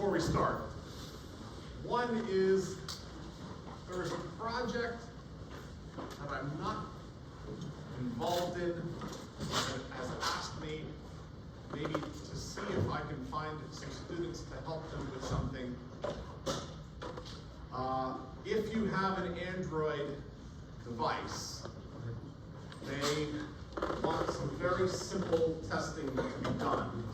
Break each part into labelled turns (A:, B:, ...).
A: before we start. One is there's a project that I'm not involved in that has asked me maybe to see if I can find some students to help them with something. If you have an Android device, they want some very simple testing to be done.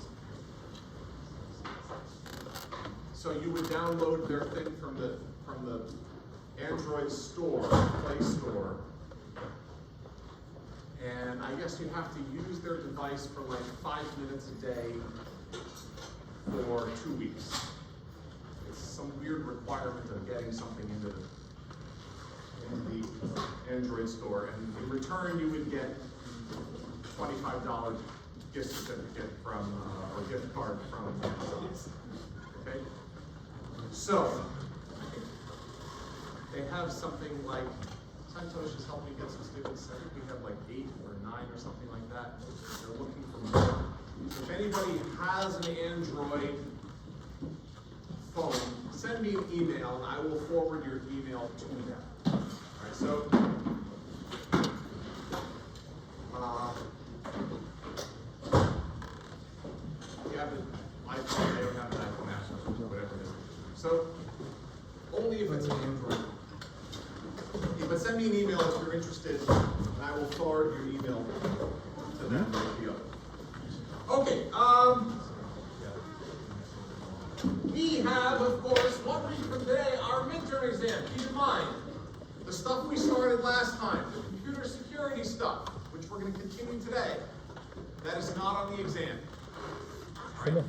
A: So you would download their thing from the Android store, Play Store, and I guess you have to use their device for like 5 minutes a day for 2 weeks. It's some weird requirement of getting something into the Android store, and in return you would get $25 gift certificate from, or gift card from Amazon. Okay? So, they have something like, Santosh has helped me get some students, I think we have like 8 or 9 or something like that. They're looking for more. So if anybody has an Android phone, send me an email and I will forward your email to them. Alright, so, you have an iPhone, they don't have an iPhone app, whatever it is. So, only if it's an Android. But send me an email if you're interested, and I will forward your email to them with the other. Okay, we have, of course, 1 week from today, our midterm exam. Keep in mind, the stuff we started last time, the computer security stuff, which we're going to continue today, that is not on the exam. All right?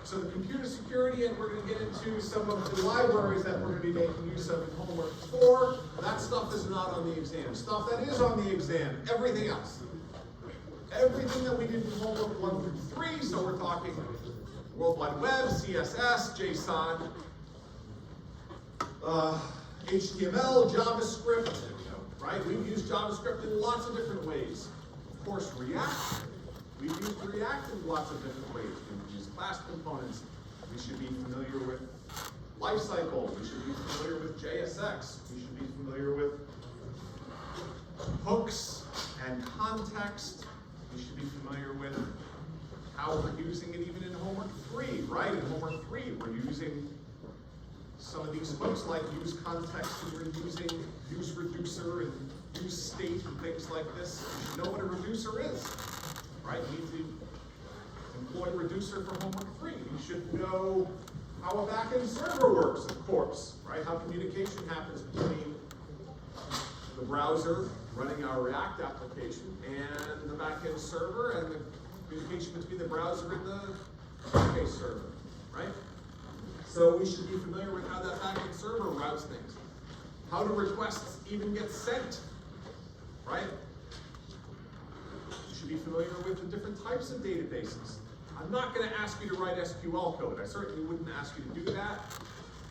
A: So the computer security, and we're going to get into some of the libraries that we're going to be making use of in homework 4. That stuff is not on the exam. Stuff that is on the exam, everything else. Everything that we did in homework 1 through 3, so we're talking World Wide Web, CSS, JSON, HTML, JavaScript, right? We've used JavaScript in lots of different ways. Of course, React. We've used React in lots of different ways. We've used class components. We should be familiar with lifecycle. We should be familiar with JSX. We should be familiar with hooks and context. We should be familiar with how we're using it even in homework 3, right? In homework 3, we're using some of these hooks like use context, and we're using use reducer and use state and things like this. You should know what a reducer is. Right? You need to employ reducer for homework 3. You should know how a backend server works, of course, right? How communication happens between the browser running our React application and the backend server, and the communication between the browser and the database server, right? So we should be familiar with how that backend server routes things. How do requests even get sent, right? Be familiar with the different types of databases. I'm not going to ask you to write SQL code. I certainly wouldn't ask you to do that.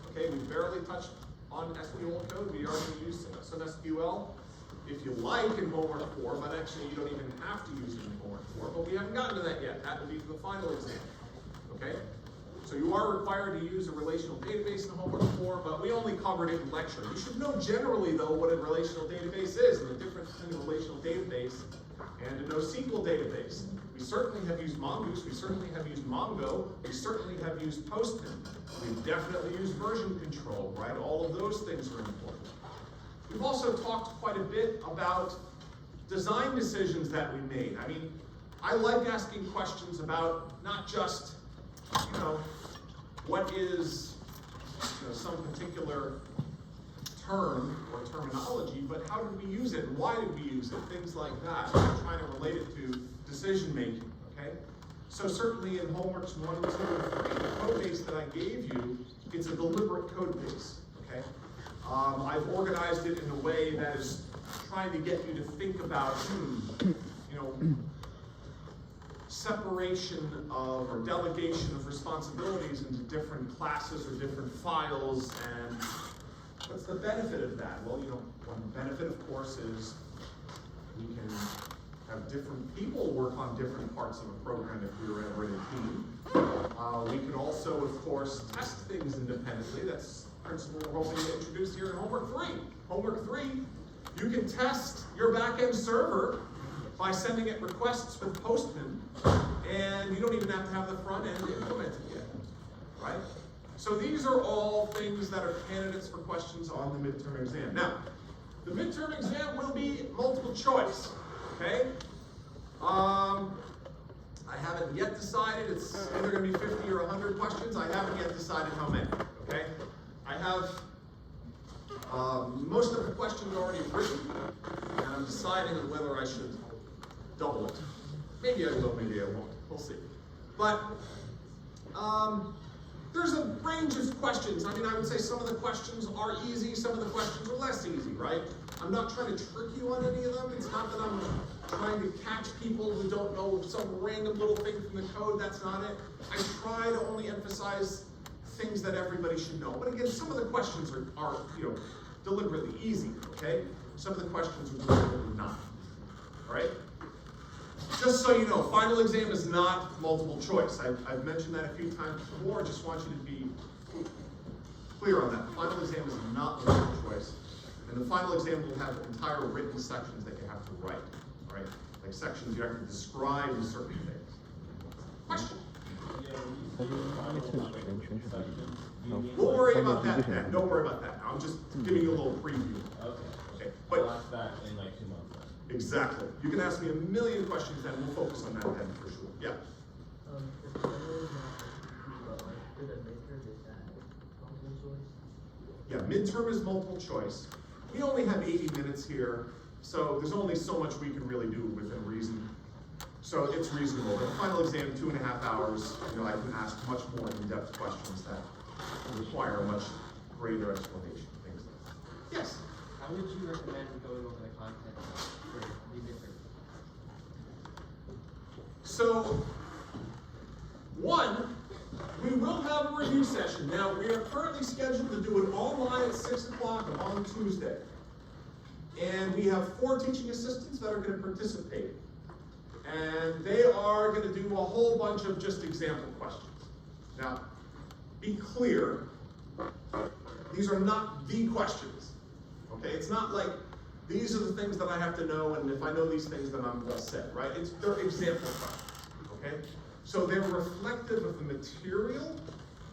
A: Okay, we barely touched on SQL code. We already used some SQL. If you like in homework 4, but actually you don't even have to use it in homework 4, but we haven't gotten to that yet. That will be for the final exam. Okay? So you are required to use a relational database in homework 4, but we only covered it in lecture. You should know generally, though, what a relational database is and the difference between a relational database and a NoSQL database. We certainly have used Mongoose, we certainly have used Mongo, we certainly have used Postman. We've definitely used version control, right? All of those things are important. We've also talked quite a bit about design decisions that we made. I mean, I like asking questions about not just, what is some particular term or terminology, but how did we use it and why did we use it? Things like that. I'm trying to relate it to decision making, okay? So certainly in homeworks 1, 2, and 3, the code base that I gave you, it's a deliberate code base, okay? I've organized it in a way that is trying to get you to think about, separation of or delegation of responsibilities into different classes or different files, and what's the benefit of that? Well, one benefit, of course, is we can have different people work on different parts of a program if we were ever in a team. We can also, of course, test things independently. That's the principle we're hoping to introduce here in homework 3. Homework 3, you can test your back-end server by sending it requests with Postman, and you don't even have to have the front end implemented yet, right? So these are all things that are candidates for questions on the midterm exam. Now, the midterm exam will be multiple choice, okay? I haven't yet decided. It's either going to be 50 or 100 questions. I haven't yet decided how many, okay? I have most of the questions already written, and I'm deciding on whether I should double it. Maybe I will, maybe I won't. We'll see. But there's a range of questions. I mean, I would say some of the questions are easy, some of the questions are less easy, right? I'm not trying to trick you on any of them. It's not that I'm trying to catch people who don't know some random little thing from the code. That's not it. I try to only emphasize things that everybody should know. But again, some of the questions are deliberately easy, okay? Some of the questions are deliberately not, all right? Just so you know, final exam is not multiple choice. I've mentioned that a few times before. I just want you to be clear on that. Final exam is not multiple choice. And the final exam will have entire written sections that you have to write, right? Like sections you have to describe certain things. Question? We'll worry about that then. Don't worry about that. I'm just giving you a little preview. Okay. But
B: I'll ask that in like 2 months.
A: Exactly. You can ask me a million questions then. We'll focus on that then for sure. Yeah. Yeah, midterm is multiple choice. We only have 80 minutes here, so there's only so much we can really do within reason. So it's reasonable. The final exam, 2.5 hours, I can ask much more in-depth questions that require a much greater explanation. Things like that. Yes?
C: How would you recommend going over the content for the midterm?
A: So, one, we will have a review session. Now, we are currently scheduled to do it online at 6 o'clock on Tuesday. And we have 4 teaching assistants that are going to participate. And they are going to do a whole bunch of just example questions. Now, be clear, these are not the questions. Okay, it's not like these are the things that I have to know, and if I know these things, then I'm well set, right? They're example questions, okay? So they're reflective of the material,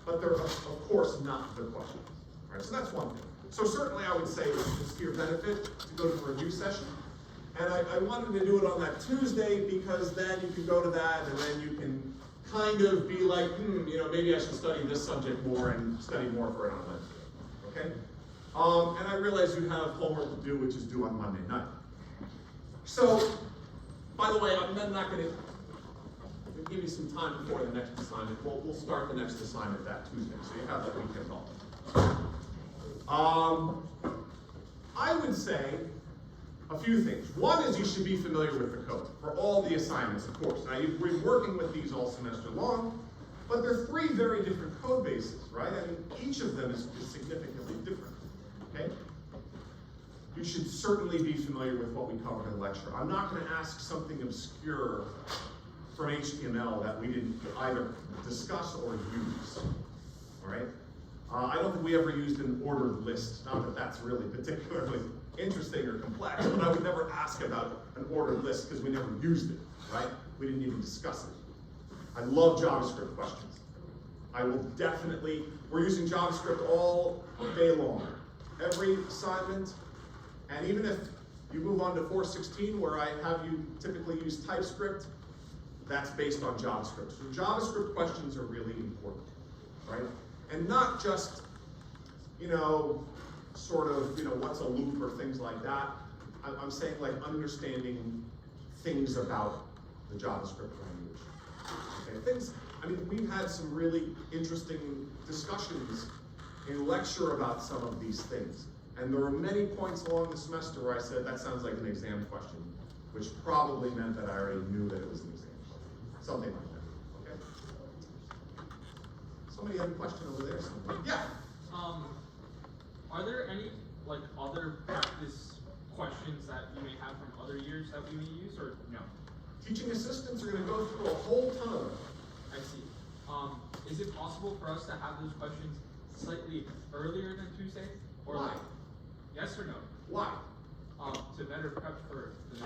A: but they're, of course, not the questions. All right, so that's one thing. So certainly I would say it's to your benefit to go to the review session. And I wanted to do it on that Tuesday because then you can go to that and then you can kind of be like, maybe I should study this subject more and study more for it on Wednesday, okay? And I realize you have homework to do, which is due on Monday night. So, by the way, I'm then not going to give you some time before the next assignment. We'll start the next assignment that Tuesday, so you have that weekend off. I would say a few things. One is you should be familiar with the code for all the assignments, of course. Now, you've been working with these all semester long, but they're 3 very different code bases, right? I mean, each of them is significantly different, okay? You should certainly be familiar with what we covered in lecture. I'm not going to ask something obscure from HTML that we didn't either discuss or use, all right? I don't think we ever used an ordered list. Not that that's really particularly interesting or complex, but I would never ask about an ordered list because we never used it, right? We didn't even discuss it. I love JavaScript questions. I will definitely, we're using JavaScript all day long. Every assignment, and even if you move on to 4.16 where I have you typically use TypeScript, that's based on JavaScript. So JavaScript questions are really important, right? And not just, sort of, what's a loop or things like that. I'm saying like understanding things about the JavaScript language. Okay, we've had some really interesting discussions in lecture about some of these things. And there were many points along the semester where I said, that sounds like an exam question, which probably meant that I already knew that it was an exam question. Something like that, okay? Somebody had a question over there somewhere. Yeah?
D: Are there any other practice questions that you may have from other
B: other years that we may use, or no?
A: Teaching assistants are gonna go through a whole ton of them.
B: I see. Is it possible for us to have those questions slightly earlier than Tuesday? Or
A: Why?
B: like, yes or no?
A: Why?
B: To better prep for the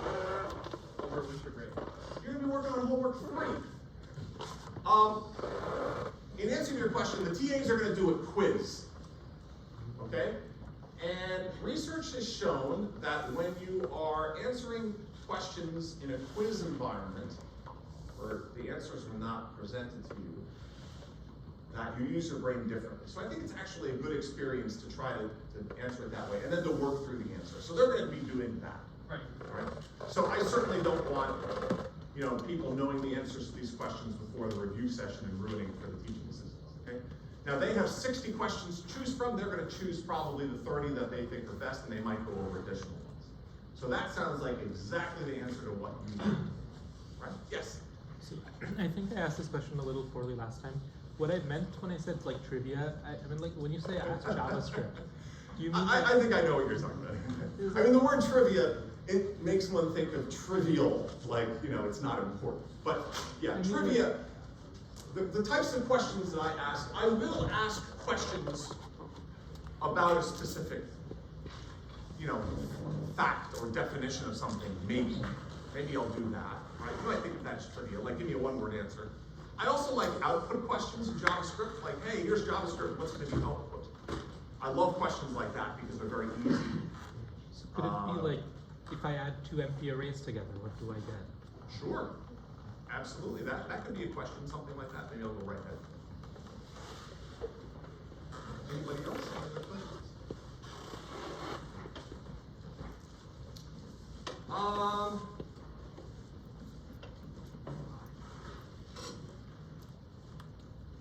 B: over winter break.
A: You're gonna be working on homework 3. In answer to your question, the TAs are gonna do a quiz, okay? And research has shown that when you are answering questions in a quiz environment, where the answers are not presented to you, that you use your brain differently. So I think it's actually a good experience to try to answer it that way, and then to work through the answer. So they're gonna be doing that.
B: Right.
A: Right? So I certainly don't want, people knowing the answers to these questions before the review session and ruining it for the teaching assistants, okay? Now they have 60 questions to choose from. They're gonna choose probably the 30 that they think are best, and they might go over additional ones. So that sounds like exactly the answer to what you need, right? Yes?
D: So, I think I asked this question a little poorly last time. What I meant when I said like trivia, I mean like when you say ask JavaScript, do you mean
A: I think I know what you're talking about. I mean, the word trivia, it makes one think of trivial, like, it's not important. But yeah, trivia, the types of questions that I ask, I will ask questions about a specific, fact or definition of something, maybe. Maybe I'll do that, right? You might think that's trivial, like give me a one-word answer. I also like output questions in JavaScript, like, hey, here's JavaScript, what's gonna be output? I love questions like that because they're very easy.
D: So could it be like, if I add 2 empty arrays together, what do I get?
A: Sure, absolutely, that could be a question, something like that, maybe I'll go right ahead. Anybody else have other questions?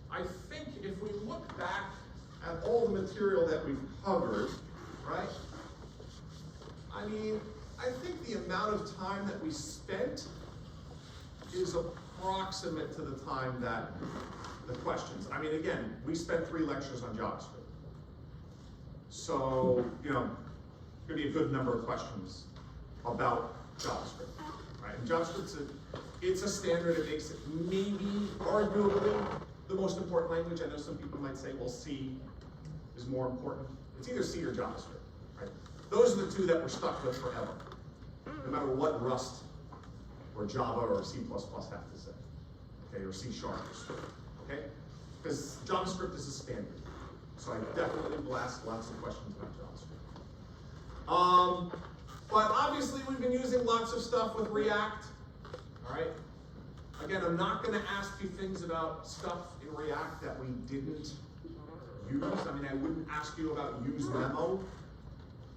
A: I think if we look back at all the material that we've covered, right? I mean, I think the amount of time that we spent is approximate to the time that the questions. I mean, again, we spent 3 lectures on JavaScript. So, gonna be a good number of questions about JavaScript, right? And JavaScript's it's a standard. It makes it maybe, arguably, the most important language. I know some people might say, well, C is more important. It's either C or JavaScript, right? Those are the 2 that we're stuck with forever, no matter what Rust or Java or C++ have to say, okay, or C#, okay? Because JavaScript is a standard. So I definitely will ask lots of questions about JavaScript. But obviously we've been using lots of stuff with React, all right? Again, I'm not gonna ask you things about stuff in React that we didn't use. I mean, I wouldn't ask you about use memo. All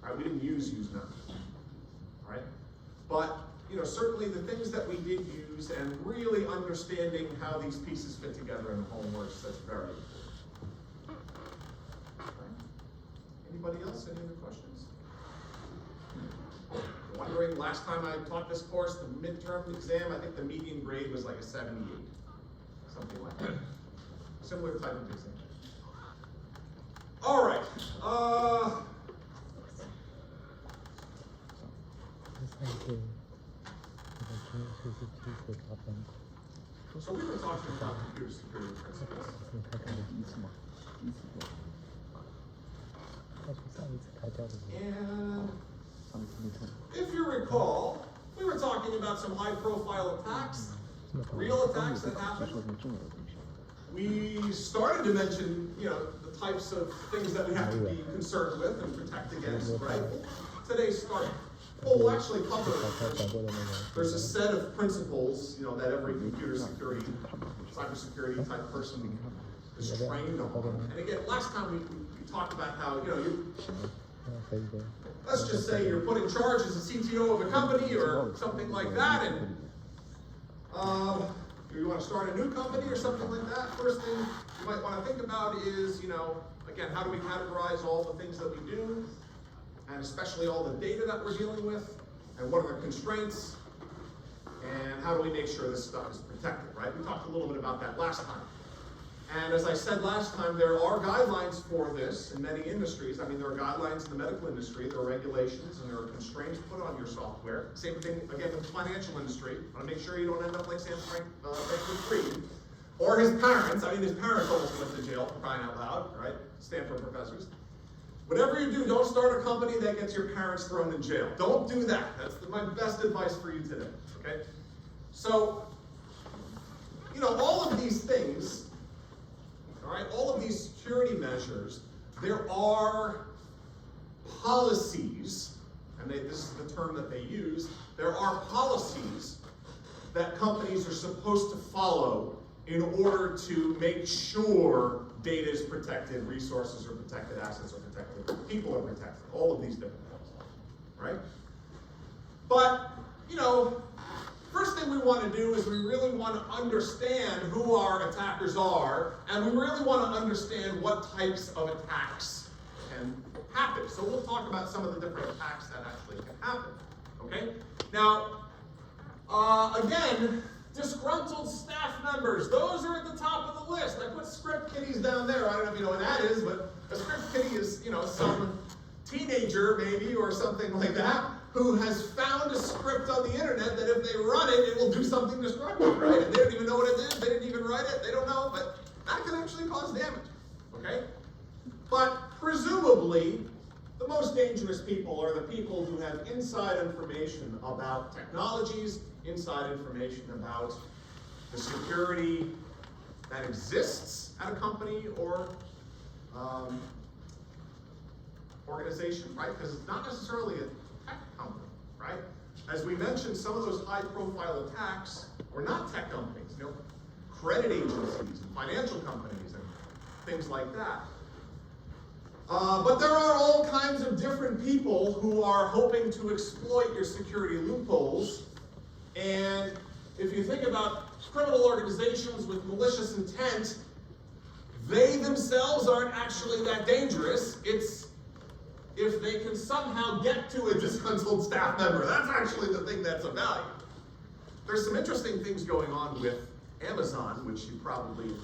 A: right, we didn't use memo, all right? But, certainly the things that we did use and really understanding how these pieces fit together in homeworks, that's very important. All right. Anybody else, any other questions? Wondering, last time I taught this course, the midterm exam, I think the median grade was like a 78, something like that. Similar type of exam. All right. So we were talking about computer security principles. And if you recall, we were talking about some high-profile attacks, real attacks that happened. We started to mention, the types of things that we have to be concerned with and protect against, right? Today's start. Well, we'll actually cover, there's a set of principles, that every computer security, cybersecurity type person is trained on. And again, last time we talked about how, let's just say you're put in charge as a CTO of a company or something like that, and you want to start a new company or something like that. First thing you might want to think about is, again, how do we categorize all the things that we do, and especially all the data that we're dealing with, and what are the constraints, and how do we make sure this stuff is protected, right? We talked a little bit about that last time. And as I said last time, there are guidelines for this in many industries. I mean, there are guidelines in the medical industry, there are regulations, and there are constraints put on your software. Same thing, again, with the financial industry. I want to make sure you don't end up like Sam Bankman-Fried. Or his parents. I mean, his parents almost went to jail for crying out loud, right? Stanford professors. Whatever you do, don't start a company that gets your parents thrown in jail. Don't do that. That's my best advice for you today, okay? So, all of these things, all right, all of these security measures, there are policies, and this is the term that they use, there are policies that companies are supposed to follow in order to make sure data is protected, resources are protected, assets are protected, people are protected, all of these different things, right? But, first thing we want to do is we really want to understand who our attackers are, and we really want to understand what types of attacks can happen. So we'll talk about some of the different attacks that actually can happen, okay? Now, again, disgruntled staff members, those are at the top of the list. I put script kiddies down there. I don't know if you know what that is, but a script kiddie is, some teenager maybe or something like that who has found a script on the internet that if they run it, it will do something destructive, right? And they don't even know what it is, they didn't even write it, they don't know, but that can actually cause damage, okay? But presumably, the most dangerous people are the people who have inside information about technologies, inside information about the security that exists at a company or organization, right? Because it's not necessarily a tech company, right? As we mentioned, some of those high-profile attacks were not tech companies, credit agencies and financial companies and things like that. But there are all kinds of different people who are hoping to exploit your security loopholes. And if you think about criminal organizations with malicious intent, they themselves aren't actually that dangerous. It's if they can somehow get to a disgruntled staff member. That's actually the thing that's of value. There's some interesting things going on with Amazon, which you probably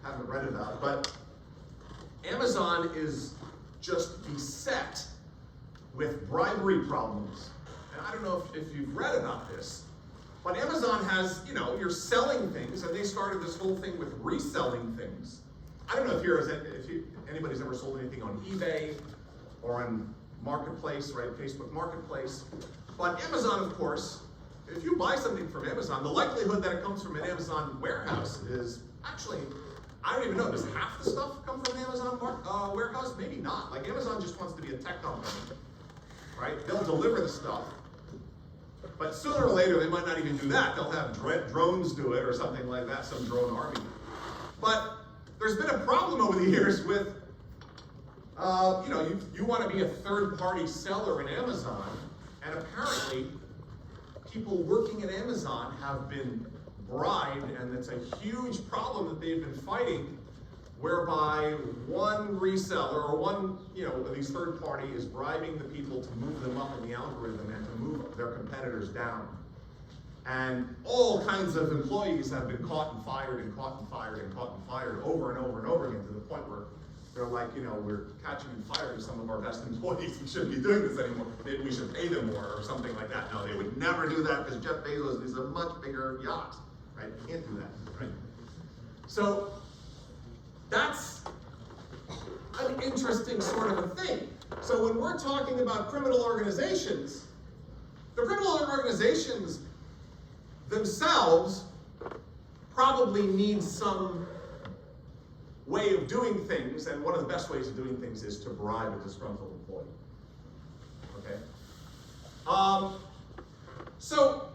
A: haven't read about, but Amazon is just beset with bribery problems. And I don't know if you've read about this, but Amazon has, you're selling things, and they started this whole thing with reselling things. I don't know if anybody's ever sold anything on eBay or on Marketplace, right, Facebook Marketplace. But Amazon, of course, if you buy something from Amazon, the likelihood that it comes from an Amazon warehouse is actually, I don't even know, does half the stuff come from an Amazon warehouse? Maybe not. Like, Amazon just wants to be a tech company, right? They'll deliver the stuff. But sooner or later, they might not even do that. They'll have drones do it or something like that, some drone army. But there's been a problem over the years with, you want to be a third-party seller in Amazon, and apparently people working at Amazon have been bribed, and it's a huge problem that they've been fighting, whereby one reseller or one, of these third party is bribing the people to move them up in the algorithm and to move their competitors down. And all kinds of employees have been caught and fired and caught and fired and caught and fired over and over and over again, to the point where they're like, we're catching and firing some of our best employees. We shouldn't be doing this anymore. Maybe we should pay them more or something like that. No, they would never do that because Jeff Bezos is a much bigger yacht, right? You can't do that, right? So that's an interesting sort of a thing. So when we're talking about criminal organizations, the criminal organizations themselves probably need some way of doing things, and one of the best ways of doing things is to bribe a disgruntled employee. Okay? So,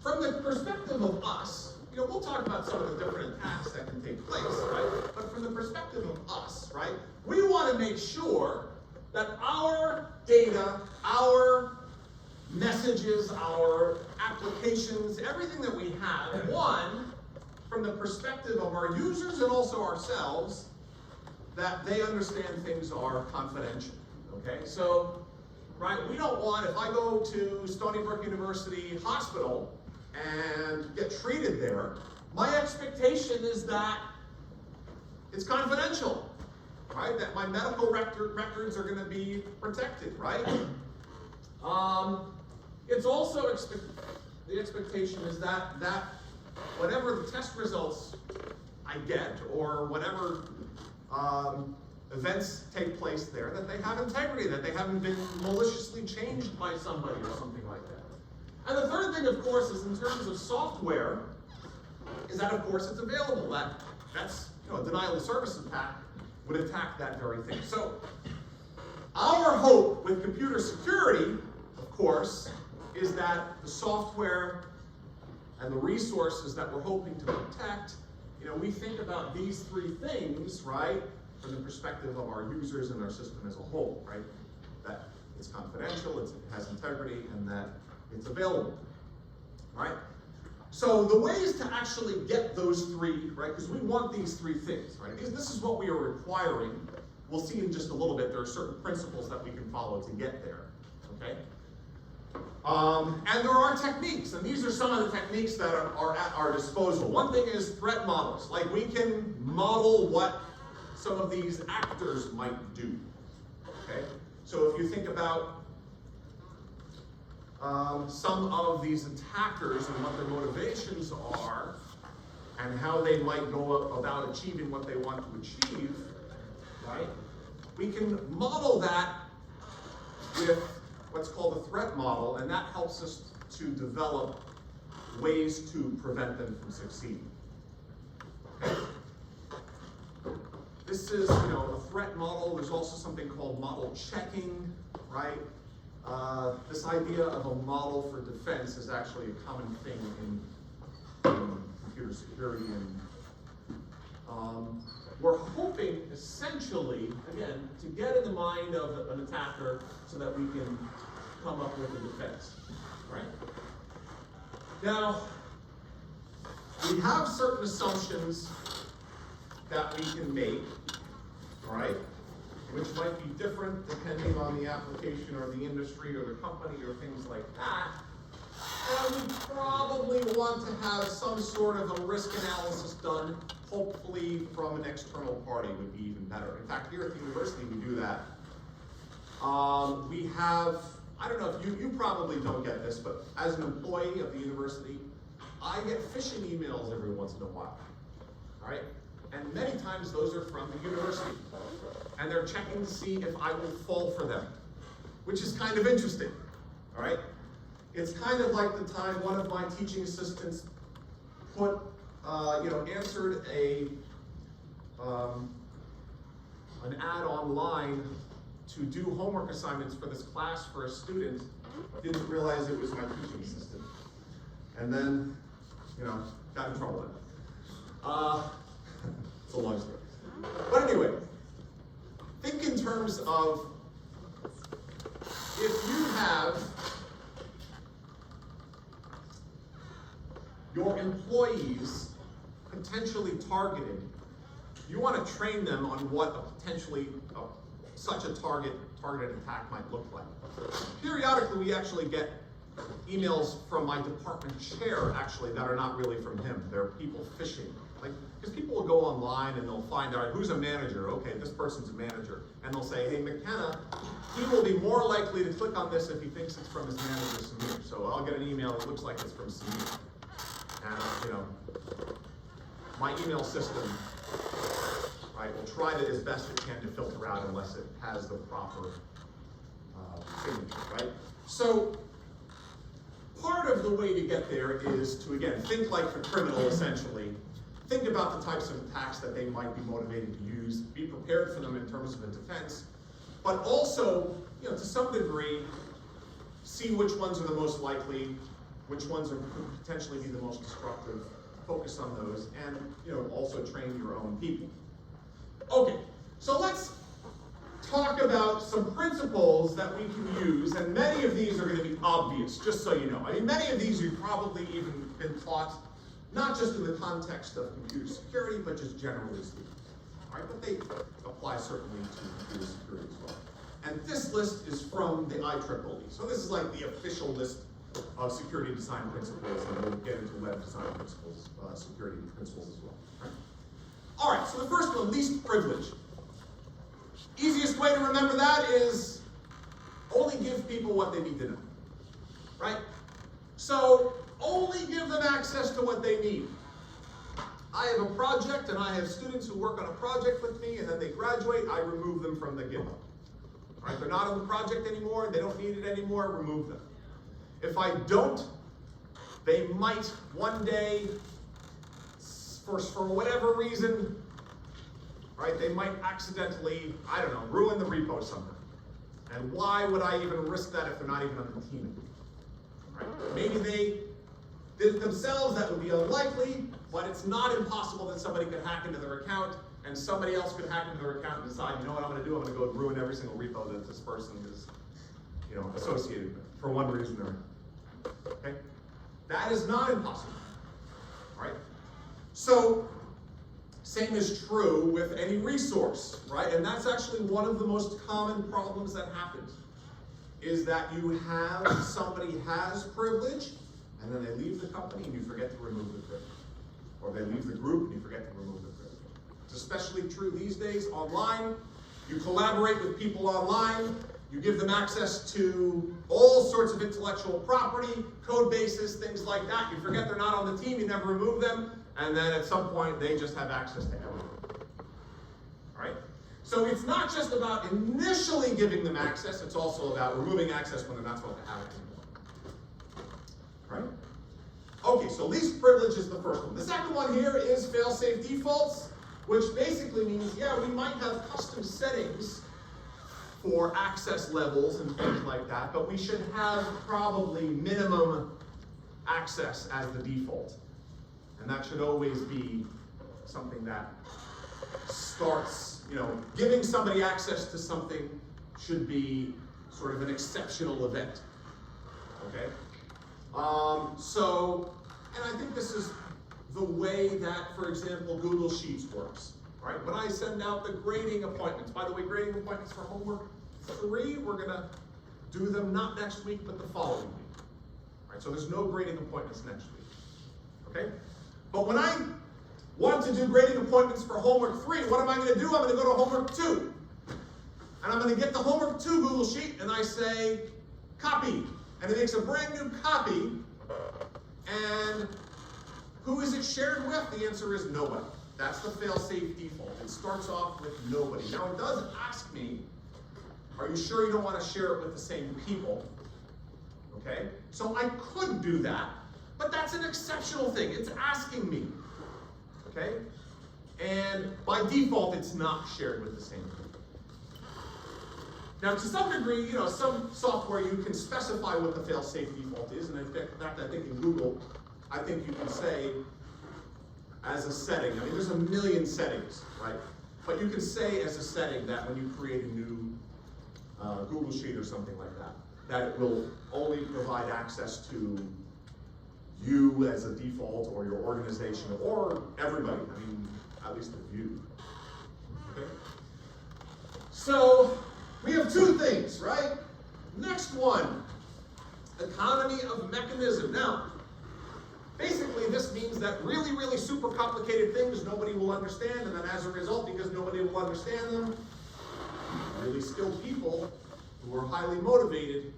A: from the perspective of us, we'll talk about some of the different attacks that can take place, right? But from the perspective of us, right, we want to make sure that our data, our messages, our applications, everything that we have, one, from the perspective of our users and also ourselves, that they understand things are confidential, okay? So, right, we don't want, if I go to Stony Brook University Hospital and get treated there, my expectation is that it's confidential, right? That my medical records are going to be protected, right? It's also the expectation is that whatever the test results I get, or whatever events take place there, that they have integrity, that they haven't been maliciously changed by somebody or something like that. And the third thing, of course, is in terms of software, is that, of course, it's available. That's, a denial of service attack would attack that very thing. So, our hope with computer security, of course, is that the software and the resources that we're hoping to protect, we think about these three things, right, from the perspective of our users and our system as a whole, right? That it's confidential, it has integrity, and that it's available, right? So the ways to actually get those three, right, because we want these three things, right? Because this is what we are requiring. We'll see in just a little bit, there are certain principles that we can follow to get there, okay? And there are techniques, and these are some of the techniques that are at our disposal. One thing is threat models. Like, we can model what some of these actors might do, okay? So if you think about some of these attackers and what their motivations are, and how they might go about achieving what they want to achieve, right? We can model that with what's called a threat model, and that helps us to develop ways to prevent them from succeeding. Okay? This is, a threat model. There's also something called model checking, right? This idea of a model for defense is actually a common thing in computer security, and we're hoping, essentially, again, to get in the mind of an attacker so that we can come up with a defense, right? Now, we have certain assumptions that we can make, all right, which might be different depending on the application or the industry or the company or things like that. And we probably want to have some sort of a risk analysis done, hopefully from an external party would be even better. In fact, here at the university we do that. We have, I don't know if you probably don't get this, but as an employee of the university, I get phishing emails every once in a while, all right? And many times those are from the university. And they're checking to see if I will fall for them, which is kind of interesting, all right? It's kind of like the time one of my teaching assistants put, answered an ad online to do homework assignments for this class for a student. Didn't realize it was my teaching assistant. And then, got in trouble with it. It's a long story. But anyway, think in terms of if you have your employees potentially targeted, you want to train them on what a potentially such a targeted attack might look like. Periodically, we actually get emails from my department chair, actually, that are not really from him. They're people phishing. Because people will go online and they'll find out who's a manager. Okay, this person's a manager. And they'll say, hey, McKenna, he will be more likely to click on this if he thinks it's from his manager, Samir. So I'll get an email that looks like it's from Samir. And, my email system, right, will try to, as best it can, to filter out unless it has the proper signature, right? So, part of the way to get there is to, again, think like the criminal, essentially. Think about the types of attacks that they might be motivated to use, be prepared for them in terms of a defense, but also, to some degree, see which ones are the most likely, which ones could potentially be the most destructive, focus on those, and also train your own people. Okay, so let's talk about some principles that we can use, and many of these are going to be obvious, just so you know. I mean, many of these you've probably even been taught, not just in the context of computer security, but just generally speaking. All right, but they apply certainly to computer security as well. And this list is from the IEEE. So this is like the official list of security design principles, and we'll get into web design principles, security principles as well. Right? All right, so the first one, least privilege. Easiest way to remember that is only give people what they need to know, right? So only give them access to what they need. I have a project and I have students who work on a project with me, and then they graduate, I remove them from the GitHub. Right? They're not on the project anymore, they don't need it anymore, remove them. If I don't, they might one day, for whatever reason, right, they might accidentally, I don't know, ruin the repo somewhere. And why would I even risk that if they're not even on the team? Right? Maybe they did it themselves, that would be unlikely, but it's not impossible that somebody could hack into their account, and somebody else could hack into their account and decide, you know what I'm going to do? I'm going to go ruin every single repo that this person is, associated with, for one reason or another. Okay? That is not impossible. All right? So, same is true with any resource, right? And that's actually one of the most common problems that happens, is that you have somebody has privilege, and then they leave the company and you forget to remove the privilege. Or they leave the group and you forget to remove the privilege. It's especially true these days online. You collaborate with people online. You give them access to all sorts of intellectual property, code bases, things like that. You forget they're not on the team, you never remove them, and then at some point they just have access to everything. All right? So it's not just about initially giving them access, it's also about removing access when they're not supposed to have it anymore. Right? Okay, so least privilege is the first one. The second one here is fail-safe defaults, which basically means, yeah, we might have custom settings for access levels and things like that, but we should have probably minimum access as the default. And that should always be something that starts, giving somebody access to something should be sort of an exceptional event. Okay? And I think this is the way that, for example, Google Sheets works. Right? When I send out the grading appointments, by the way, grading appointments for homework 3, we're going to do them not next week, but the following week. Right? So there's no grading appointments next week. Okay? But when I want to do grading appointments for homework 3, what am I going to do? I'm going to go to homework 2. And I'm going to get the homework 2 Google Sheet, and I say, copy. And it makes a brand new copy. And who is it shared with? The answer is nobody. That's the fail-safe default. It starts off with nobody. Now it does ask me, are you sure you don't want to share it with the same people? Okay? So I could do that, but that's an exceptional thing. It's asking me. Okay? And by default, it's not shared with the same people. Now, to some degree, some software you can specify what the fail-safe default is, and in fact, I think in Google, I think you can say, as a setting, there's a million settings, right? But you can say as a setting that when you create a new Google Sheet or something like that, that it will only provide access to you as a default, or your organization, or everybody, at least a few. Okay? So, we have 2 things, right? Next one, economy of mechanism. Now, basically this means that really, really super complicated things nobody will understand, and then as a result, because nobody will understand them, really skilled people who are highly motivated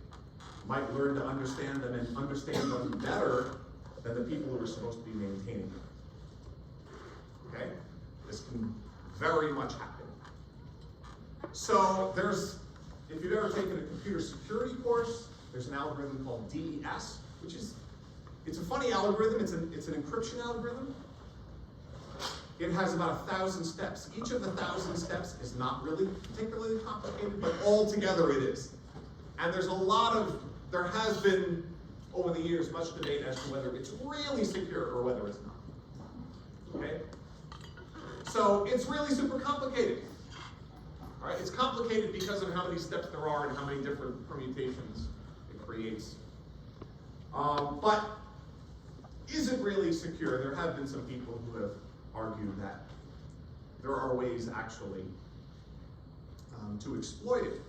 A: might learn to understand them and understand them better than the people who are supposed to be maintaining them. Okay? This can very much happen. So if you've ever taken a computer security course, there's an algorithm called DES, which it's a funny algorithm. It's an encryption algorithm. It has about 1,000 steps. Each of the 1,000 steps is not really particularly complicated, but altogether it is. And there has been, over the years, much debate as to whether it's really secure or whether it's not. Okay? So it's really super complicated. All right? It's complicated because of how many steps there are and how many different permutations it creates. But is it really secure? There have been some people who have argued that there are ways actually to exploit it.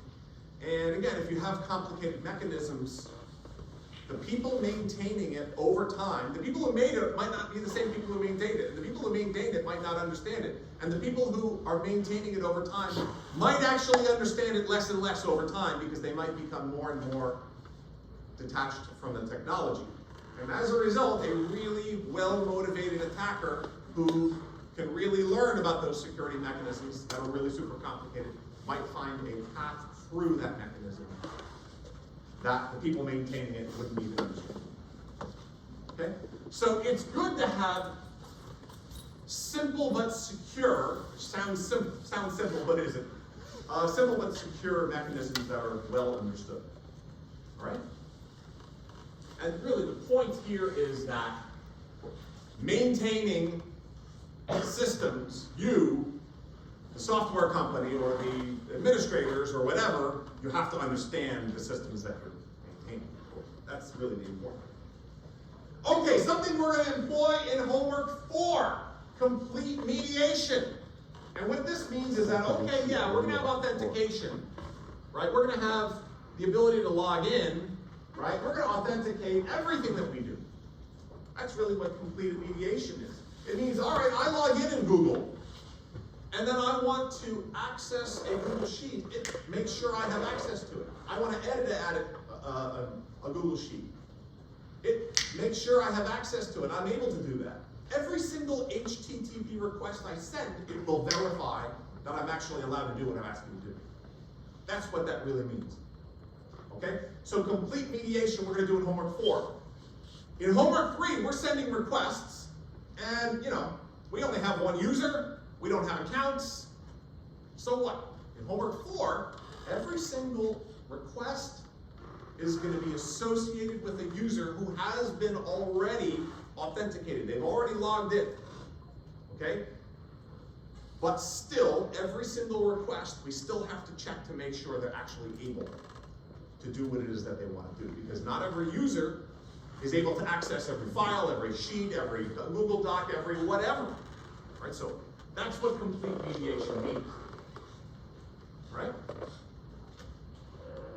A: And again, if you have complicated mechanisms, The people maintaining it over time, the people who made it might not be the same people who maintained it, and the people who maintained it might not understand it, and the people who are maintaining it over time might actually understand it less and less over time because they might become more and more detached from the technology. And as a result, a really well-motivated attacker who can really learn about those security mechanisms that are really super complicated might find a path through that mechanism that the people maintaining it wouldn't even understand. Okay? So it's good to have simple but secure, sounds simple but isn't, simple but secure mechanisms that are well understood. All right? And really the point here is that maintaining systems, you, the software company or the administrators or whatever, you have to understand the systems that you're maintaining. That's really the important thing. Okay, something we're going to employ in homework 4, complete mediation. And what this means is that, okay, yeah, we're going to have authentication, right? We're going to have the ability to log in, right? We're going to authenticate everything that we do. That's really what completed mediation is. It means, all right, I log in Google, and then I want to access a Google Sheet. Make sure I have access to it. I want to edit a Google Sheet. Make sure I have access to it. I'm able to do that. Every single HTTP request I send, it will verify that I'm actually allowed to do what I'm asking to do. That's what that really means. Okay? So complete mediation we're going to do in homework 4. In homework 3, we're sending requests, and we only have one user, we don't have accounts. So what? In homework 4, every single request is going to be associated with a user who has been already authenticated. They've already logged in. Okay? But still, every single request, we still have to check to make sure they're actually able to do what it is that they want to do. Because not every user is able to access every file, every sheet, every Google Doc, every whatever. Right? So that's what complete mediation means. Right?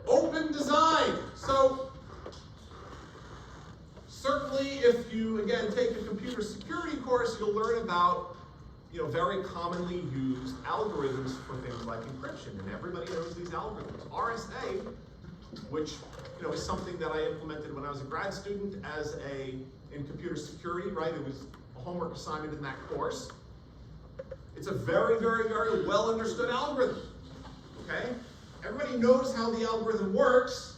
A: Open design. So certainly if you, again, take a computer security course, you'll learn about very commonly used algorithms for things like encryption, and everybody knows these algorithms. RSA, which is something that I implemented when I was a grad student in computer security, right? It was a homework assignment in that course. It's a very, very, very well understood algorithm, okay? Everybody knows how the algorithm works.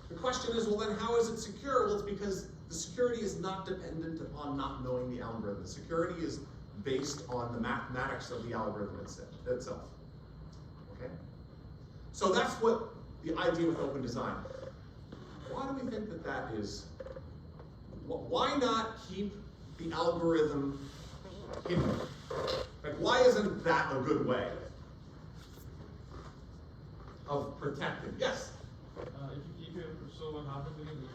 A: The question is, well then how is it secure? Well, it's because the security is not dependent upon not knowing the algorithm. The security is based on the mathematics of the algorithm itself, okay? So that's what the idea with open design. Why do we think that that is? Why not keep the algorithm hidden? Like, why isn't that a good way of protecting? Yes?
B: If you keep it, so what happens is the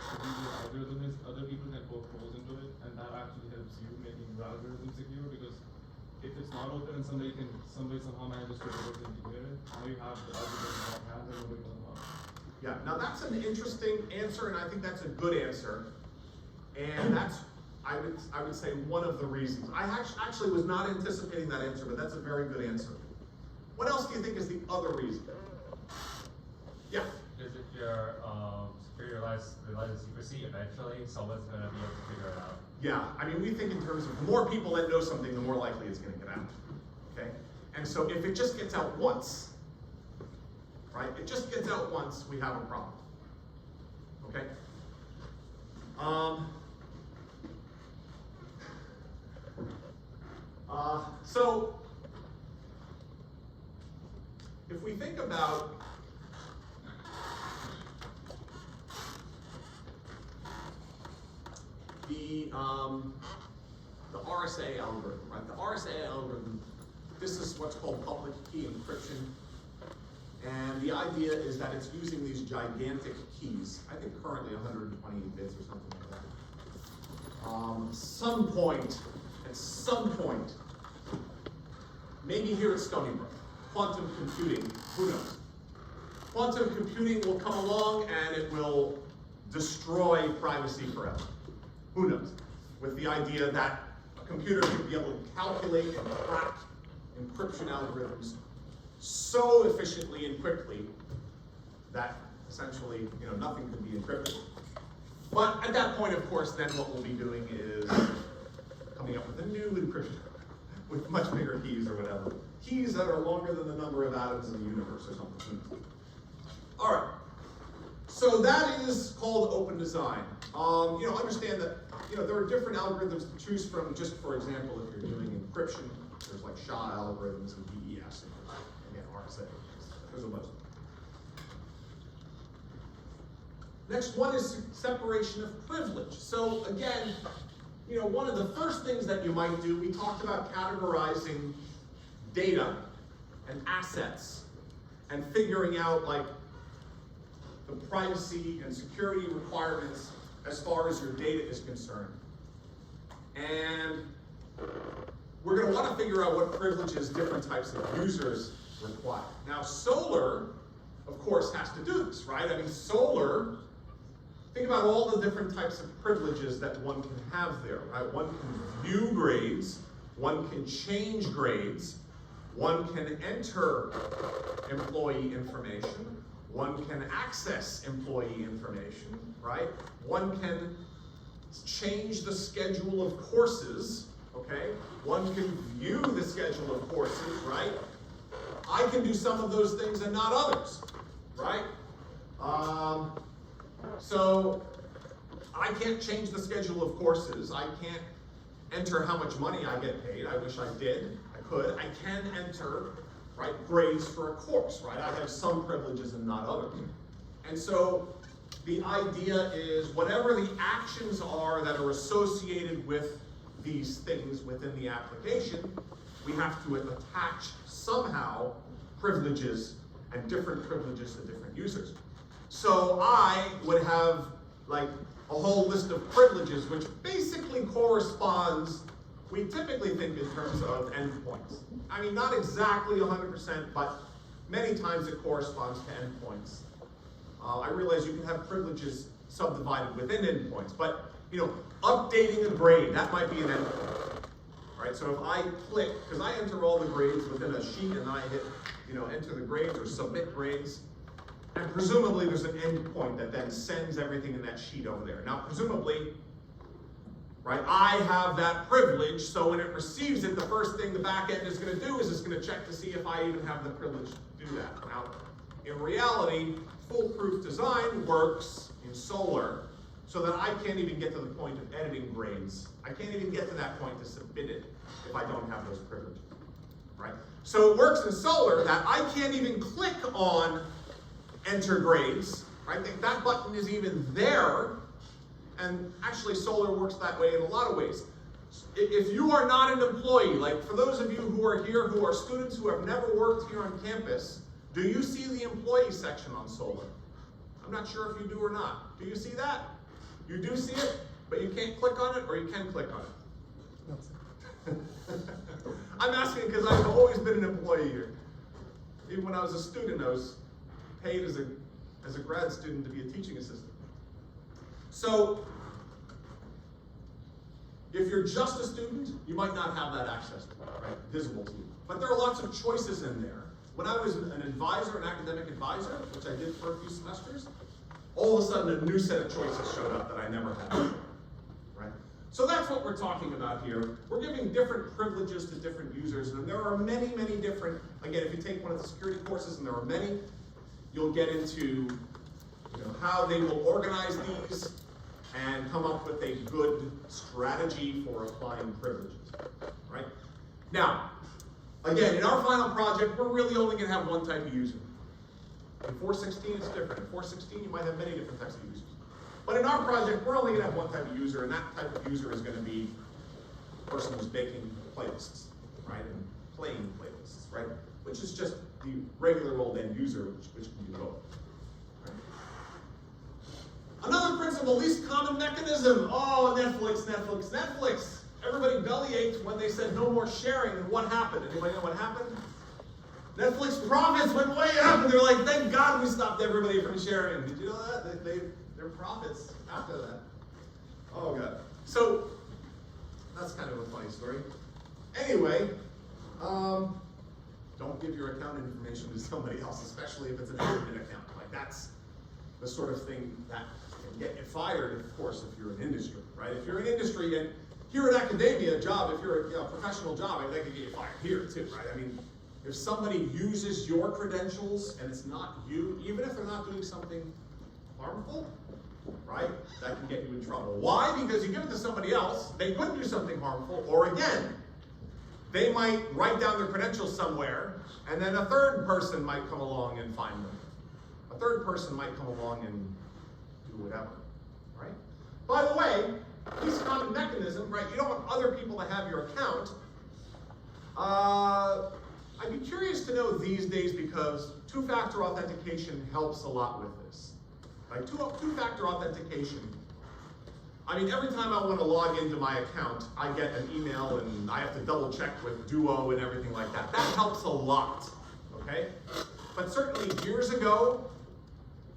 B: algorithm is other people can poke holes into it, and that actually helps you making the algorithm secure, because if it's not open and somebody somehow manages to integrate it, now you have the algorithm in your hands and nobody can unlock it.
A: Yeah, now that's an interesting answer, and I think that's a good answer. And that's, I would say, one of the reasons. I actually was not anticipating that answer, but that's a very good answer. What else do you think is the other reason? Yeah?
E: Because if your security relies on secrecy, eventually someone's going to be able to figure it out.
A: Yeah, I mean, we think in terms of the more people that know something, the more likely it's going to get out. Okay? And so if it just gets out once, right? It just gets out once, we have a problem. Okay? So if we think about the RSA algorithm, right? The RSA algorithm, this is what's called public key encryption. And the idea is that it's using these gigantic keys, I think currently 128 bits or something like that. At some point, maybe here at Stony Brook, quantum computing, who knows? Quantum computing will come along and it will destroy privacy forever. Who knows? With the idea that a computer should be able to calculate and crack encryption algorithms so efficiently and quickly that essentially, nothing can be encrypted. But at that point, of course, then what we'll be doing is coming up with a new encryption with much bigger keys or whatever. Keys that are longer than the number of atoms in the universe or something. All right. So that is called open design. Understand that there are different algorithms to choose from. Just for example, if you're doing encryption, there's like SHA algorithms and DES, and again RSA. There's a bunch. Next one is separation of privilege. So again, one of the first things that you might do, we talked about categorizing data and assets and figuring out like the privacy and security requirements as far as your data is concerned. And we're going to want to figure out what privileges different types of users require. Now, Solar, of course, has to do this, right? I mean, Solar, think about all the different types of privileges that one can have there, right? One can view grades, one can change grades, one can enter employee information, one can access employee information, right? One can change the schedule of courses, okay? One can view the schedule of courses, right? I can do some of those things and not others, right? So I can't change the schedule of courses. I can't enter how much money I get paid. I wish I did. I could. I can enter, right, grades for a course, right? I have some privileges and not others. And so the idea is whatever the actions are that are associated with these things within the application, we have to attach somehow privileges and different privileges to different users. So I would have like a whole list of privileges which basically corresponds, we typically think in terms of endpoints. I mean, not exactly 100%, but many times it corresponds to endpoints. I realize you can have privileges subdivided within endpoints, but updating a grade, that might be an endpoint. Right? So if I click, because I enter all the grades within a sheet and I hit, enter the grades or submit grades, and presumably there's an endpoint that then sends everything in that sheet over there. Now presumably, right, I have that privilege, so when it receives it, the first thing the back end is going to do is it's going to check to see if I even have the privilege to do that. Now, in reality, foolproof design works in Solar so that I can't even get to the point of editing grades. I can't even get to that point to submit it if I don't have those privileges, right? So it works in Solar that I can't even click on enter grades, right? That button is even there, and actually Solar works that way in a lot of ways. If you are not an employee, like for those of you who are here who are students who have never worked here on campus, do you see the employee section on Solar? I'm not sure if you do or not. Do you see that? You do see it, but you can't click on it, or you can click on it? I'm asking because I've always been an employee here. Even when I was a student, I was paid as a grad student to be a teaching assistant. So, if you're just a student, you might not have that access to it, right? Visible to you. But there are lots of choices in there. When I was an advisor, an academic advisor, which I did for a few semesters, all of a sudden a new set of choices showed up that I never had before, right? So that's what we're talking about here. We're giving different privileges to different users, and there are many, many different, again, if you take one of the security courses, and there are many, you'll get into how they will organize these and come up with a good strategy for applying privileges, right? Now, again, in our final project, we're really only going to have one type of user. In 416, it's different. In 416, you might have many different types of users. But in our project, we're only going to have one type of user, and that type of user is going to be the person who's making playlists, right, and playing playlists, right, which is just the regular old end user, which can do both. Right? Another principle, least common mechanism. Oh, Netflix, Netflix, Netflix. Everybody bellyached when they said no more sharing, and what happened? Anybody know what happened? Netflix profits went way up, and they're like, thank God we stopped everybody from sharing. Did you know that? their profits after that. Oh god. So that's kind of a funny story. Anyway, don't give your account information to somebody else, especially if it's an admin account. Like that's the sort of thing that can get you fired, of course, if you're in industry, right? If you're in industry and here at academia, a job, if you're a professional job, I mean, they can get you fired here too, right? I mean, if somebody uses your credentials and it's not you, even if they're not doing something harmful, right, that can get you in trouble. Why? Because you give it to somebody else, they could do something harmful, or again, they might write down their credentials somewhere, and then a third person might come along and find them. A third person might come along and do whatever, right? By the way, this common mechanism, right, you don't want other people to have your account. I'd be curious to know these days because two-factor authentication helps a lot with this. Like two-factor authentication, I mean, every time I want to log into my account, I get an email and I have to double check with Duo and everything like that. That helps a lot, okay? But certainly years ago,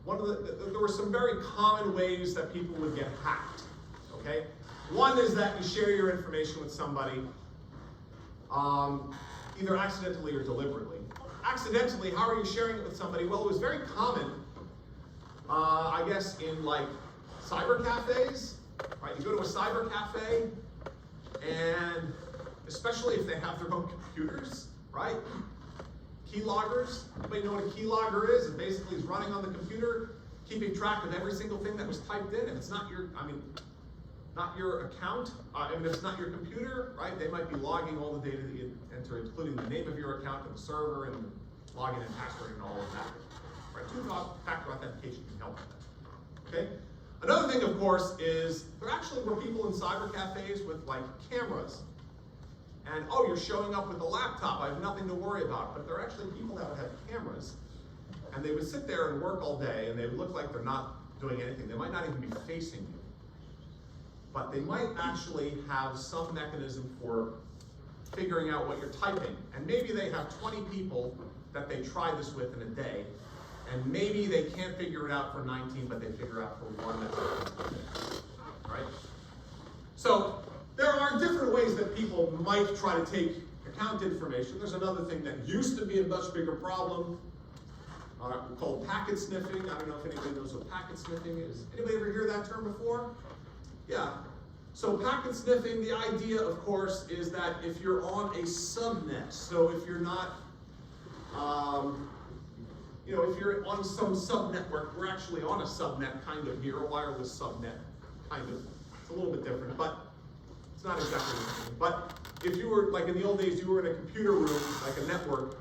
A: there were some very common ways that people would get hacked, okay? One is that you share your information with somebody, either accidentally or deliberately. Accidentally, how are you sharing it with somebody? Well, it was very common, I guess, in like cyber cafes, right? You go to a cyber cafe, and especially if they have their own computers, right? Keyloggers. Anybody know what a keylogger is? It basically is running on the computer, keeping track of every single thing that was typed in. If it's not your, not your account, if it's not your computer, right? They might be logging all the data that you enter, including the name of your account and the server and the login and password and all of that. Right? Two-factor authentication can help with that. Okay? Another thing, of course, is there actually were people in cyber cafes with like cameras. And oh, you're showing up with a laptop, I have nothing to worry about. But there are actually people that would have cameras, and they would sit there and work all day, and they would look like they're not doing anything. They might not even be facing you. But they might actually have some mechanism for figuring out what you're typing. And maybe they have 20 people that they try this with in a day, and maybe they can't figure it out for 19, but they figure out for one that's right? So there are different ways that people might try to take account information. There's another thing that used to be a much bigger problem called packet sniffing. I don't know if anybody knows what packet sniffing is. Anybody ever hear that term before? Yeah. So packet sniffing, the idea, of course, is that if you're on a subnet, so if you're not, if you're on some subnetwork, we're actually on a subnet kind of here, a wireless subnet kind of. It's a little bit different, but it's not exactly the same. But if you were, like in the old days, you were in a computer room, like a network,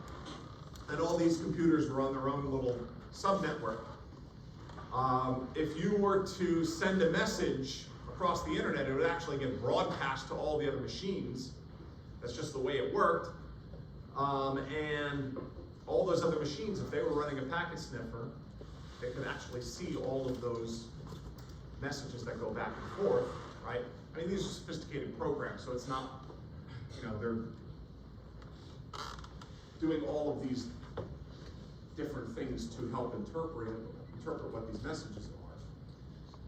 A: and all these computers were on their own little subnetwork. If you were to send a message across the internet, it would actually get broadcast to all the other machines. That's just the way it worked. And all those other machines, if they were running a packet sniffer, they could actually see all of those messages that go back and forth, right? I mean, these are sophisticated programs, so it's not, they're doing all of these different things to help interpret what these messages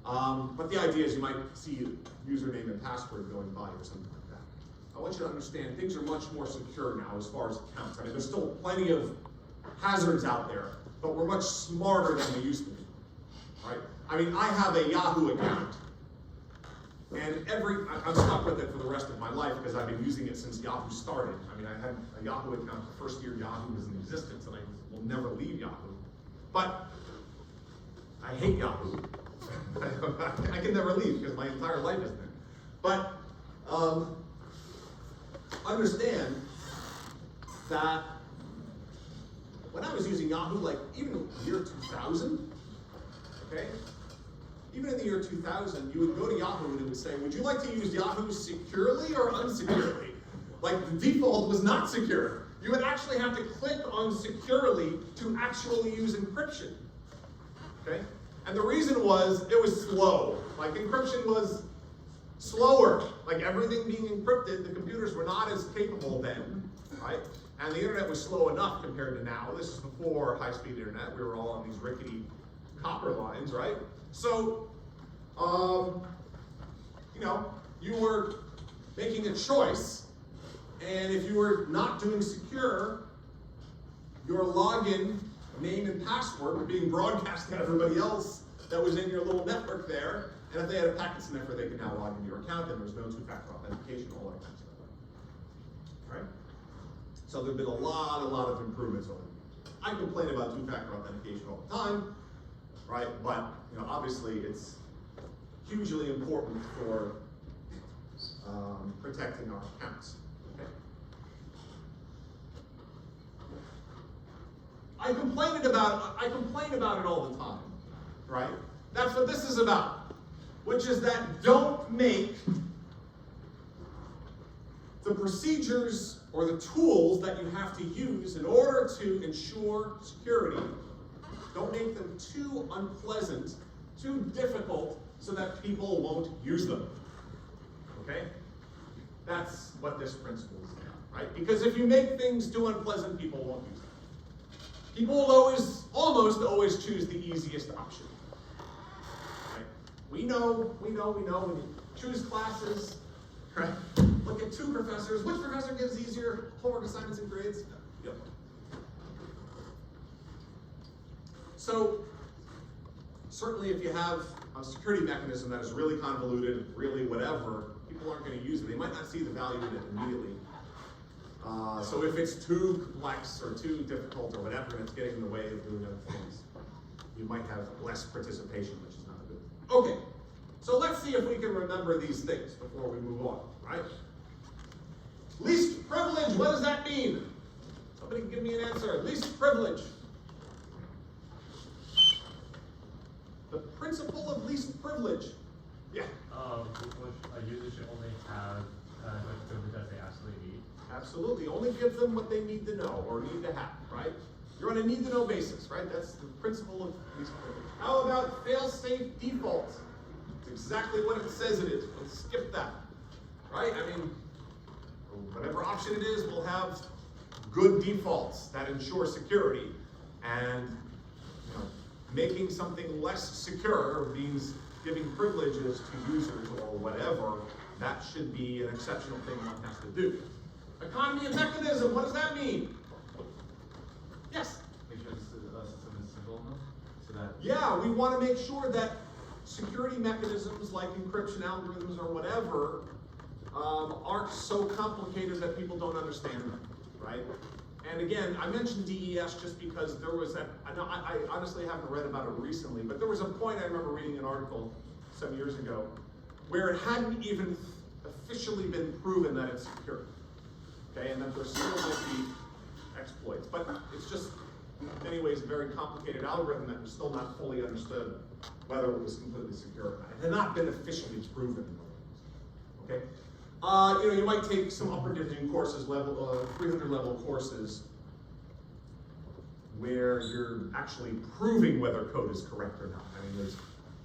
A: are. But the idea is you might see a username and password going by or something like that. I want you to understand things are much more secure now as far as accounts. I mean, there's still plenty of hazards out there, but we're much smarter than we used to be, right? I mean, I have a Yahoo account, and I'm stuck with it for the rest of my life because I've been using it since Yahoo started. I mean, I had a Yahoo account the first year Yahoo was in existence, and I will never leave Yahoo. But I hate Yahoo. I can never leave because my entire life is there. But understand that when I was using Yahoo, like even in the year 2000, okay? Even in the year 2000, you would go to Yahoo and it would say, would you like to use Yahoo securely or unsecurely? Like the default was not secure. You would actually have to click on securely to actually use encryption, okay? And the reason was, it was slow. Like encryption was slower. Like everything being encrypted, the computers were not as capable then, right? And the internet was slow enough compared to now. This is before high-speed internet. We were all on these rickety copper lines. lines, right? So, you know, you were making a choice, and if you were not doing secure, your login name and password were being broadcast to everybody else that was in your little network there, and if they had a packet sniffer, they could now log into your account, and there's no two-factor authentication, all that kind of stuff. Right? So there have been a lot of improvements over the years. I complain about two-factor authentication all the time, right? But you know, obviously, it's hugely important for protecting our accounts. Okay. I complain about it all the time, right? That's what this is about, which is that don't make the procedures or the tools that you have to use in order to ensure security, don't make them too unpleasant, too difficult, so that people won't use them. Okay? That's what this principle is about, right? Because if you make things too unpleasant, people won't use them. People will almost always choose the easiest option. Right? We know, when you choose classes, right? Look at two professors. Which professor gives easier homework assignments and grades? Yep. So, certainly if you have a security mechanism that is really convoluted, really whatever, people aren't going to use it. They might not see the value in it immediately. So if it's too complex or too difficult or whatever, and it's getting in the way of doing other things, you might have less participation, which is not a good thing. Okay, so let's see if we can remember these things before we move on, right? Least privilege, what does that mean? Somebody can give me an answer. Least privilege. The principle of least privilege. Yeah.
E: A user should only have as much privilege as they absolutely need.
A: Absolutely. Only give them what they need to know or need to have, right? You're on a need-to-know basis, right? That's the principle of least privilege. How about fail-safe default? It's exactly what it says it is. Let's skip that, right? I mean, whatever option it is, we'll have good defaults that ensure security, and you know, making something less secure means giving privileges to users or whatever. That should be an exceptional thing one has to do. Economy of mechanism, what does that mean? Yes?
F: Make sure the system is simple enough so that.
A: Yeah, we want to make sure that security mechanisms like encryption algorithms or whatever aren't so complicated that people don't understand them, right? And again, I mentioned DES just because there was that, I honestly haven't read about it recently, but there was a point I remember reading an article some years ago where it hadn't even officially been proven that it's secure. Okay, and that there still might be exploits. But it's just, in many ways, a very complicated algorithm that was still not fully understood whether it was completely secure or not. It had not been officially proven. Okay? You know, you might take some upper division courses, 300 level courses, where you're actually proving whether code is correct or not. I mean, there's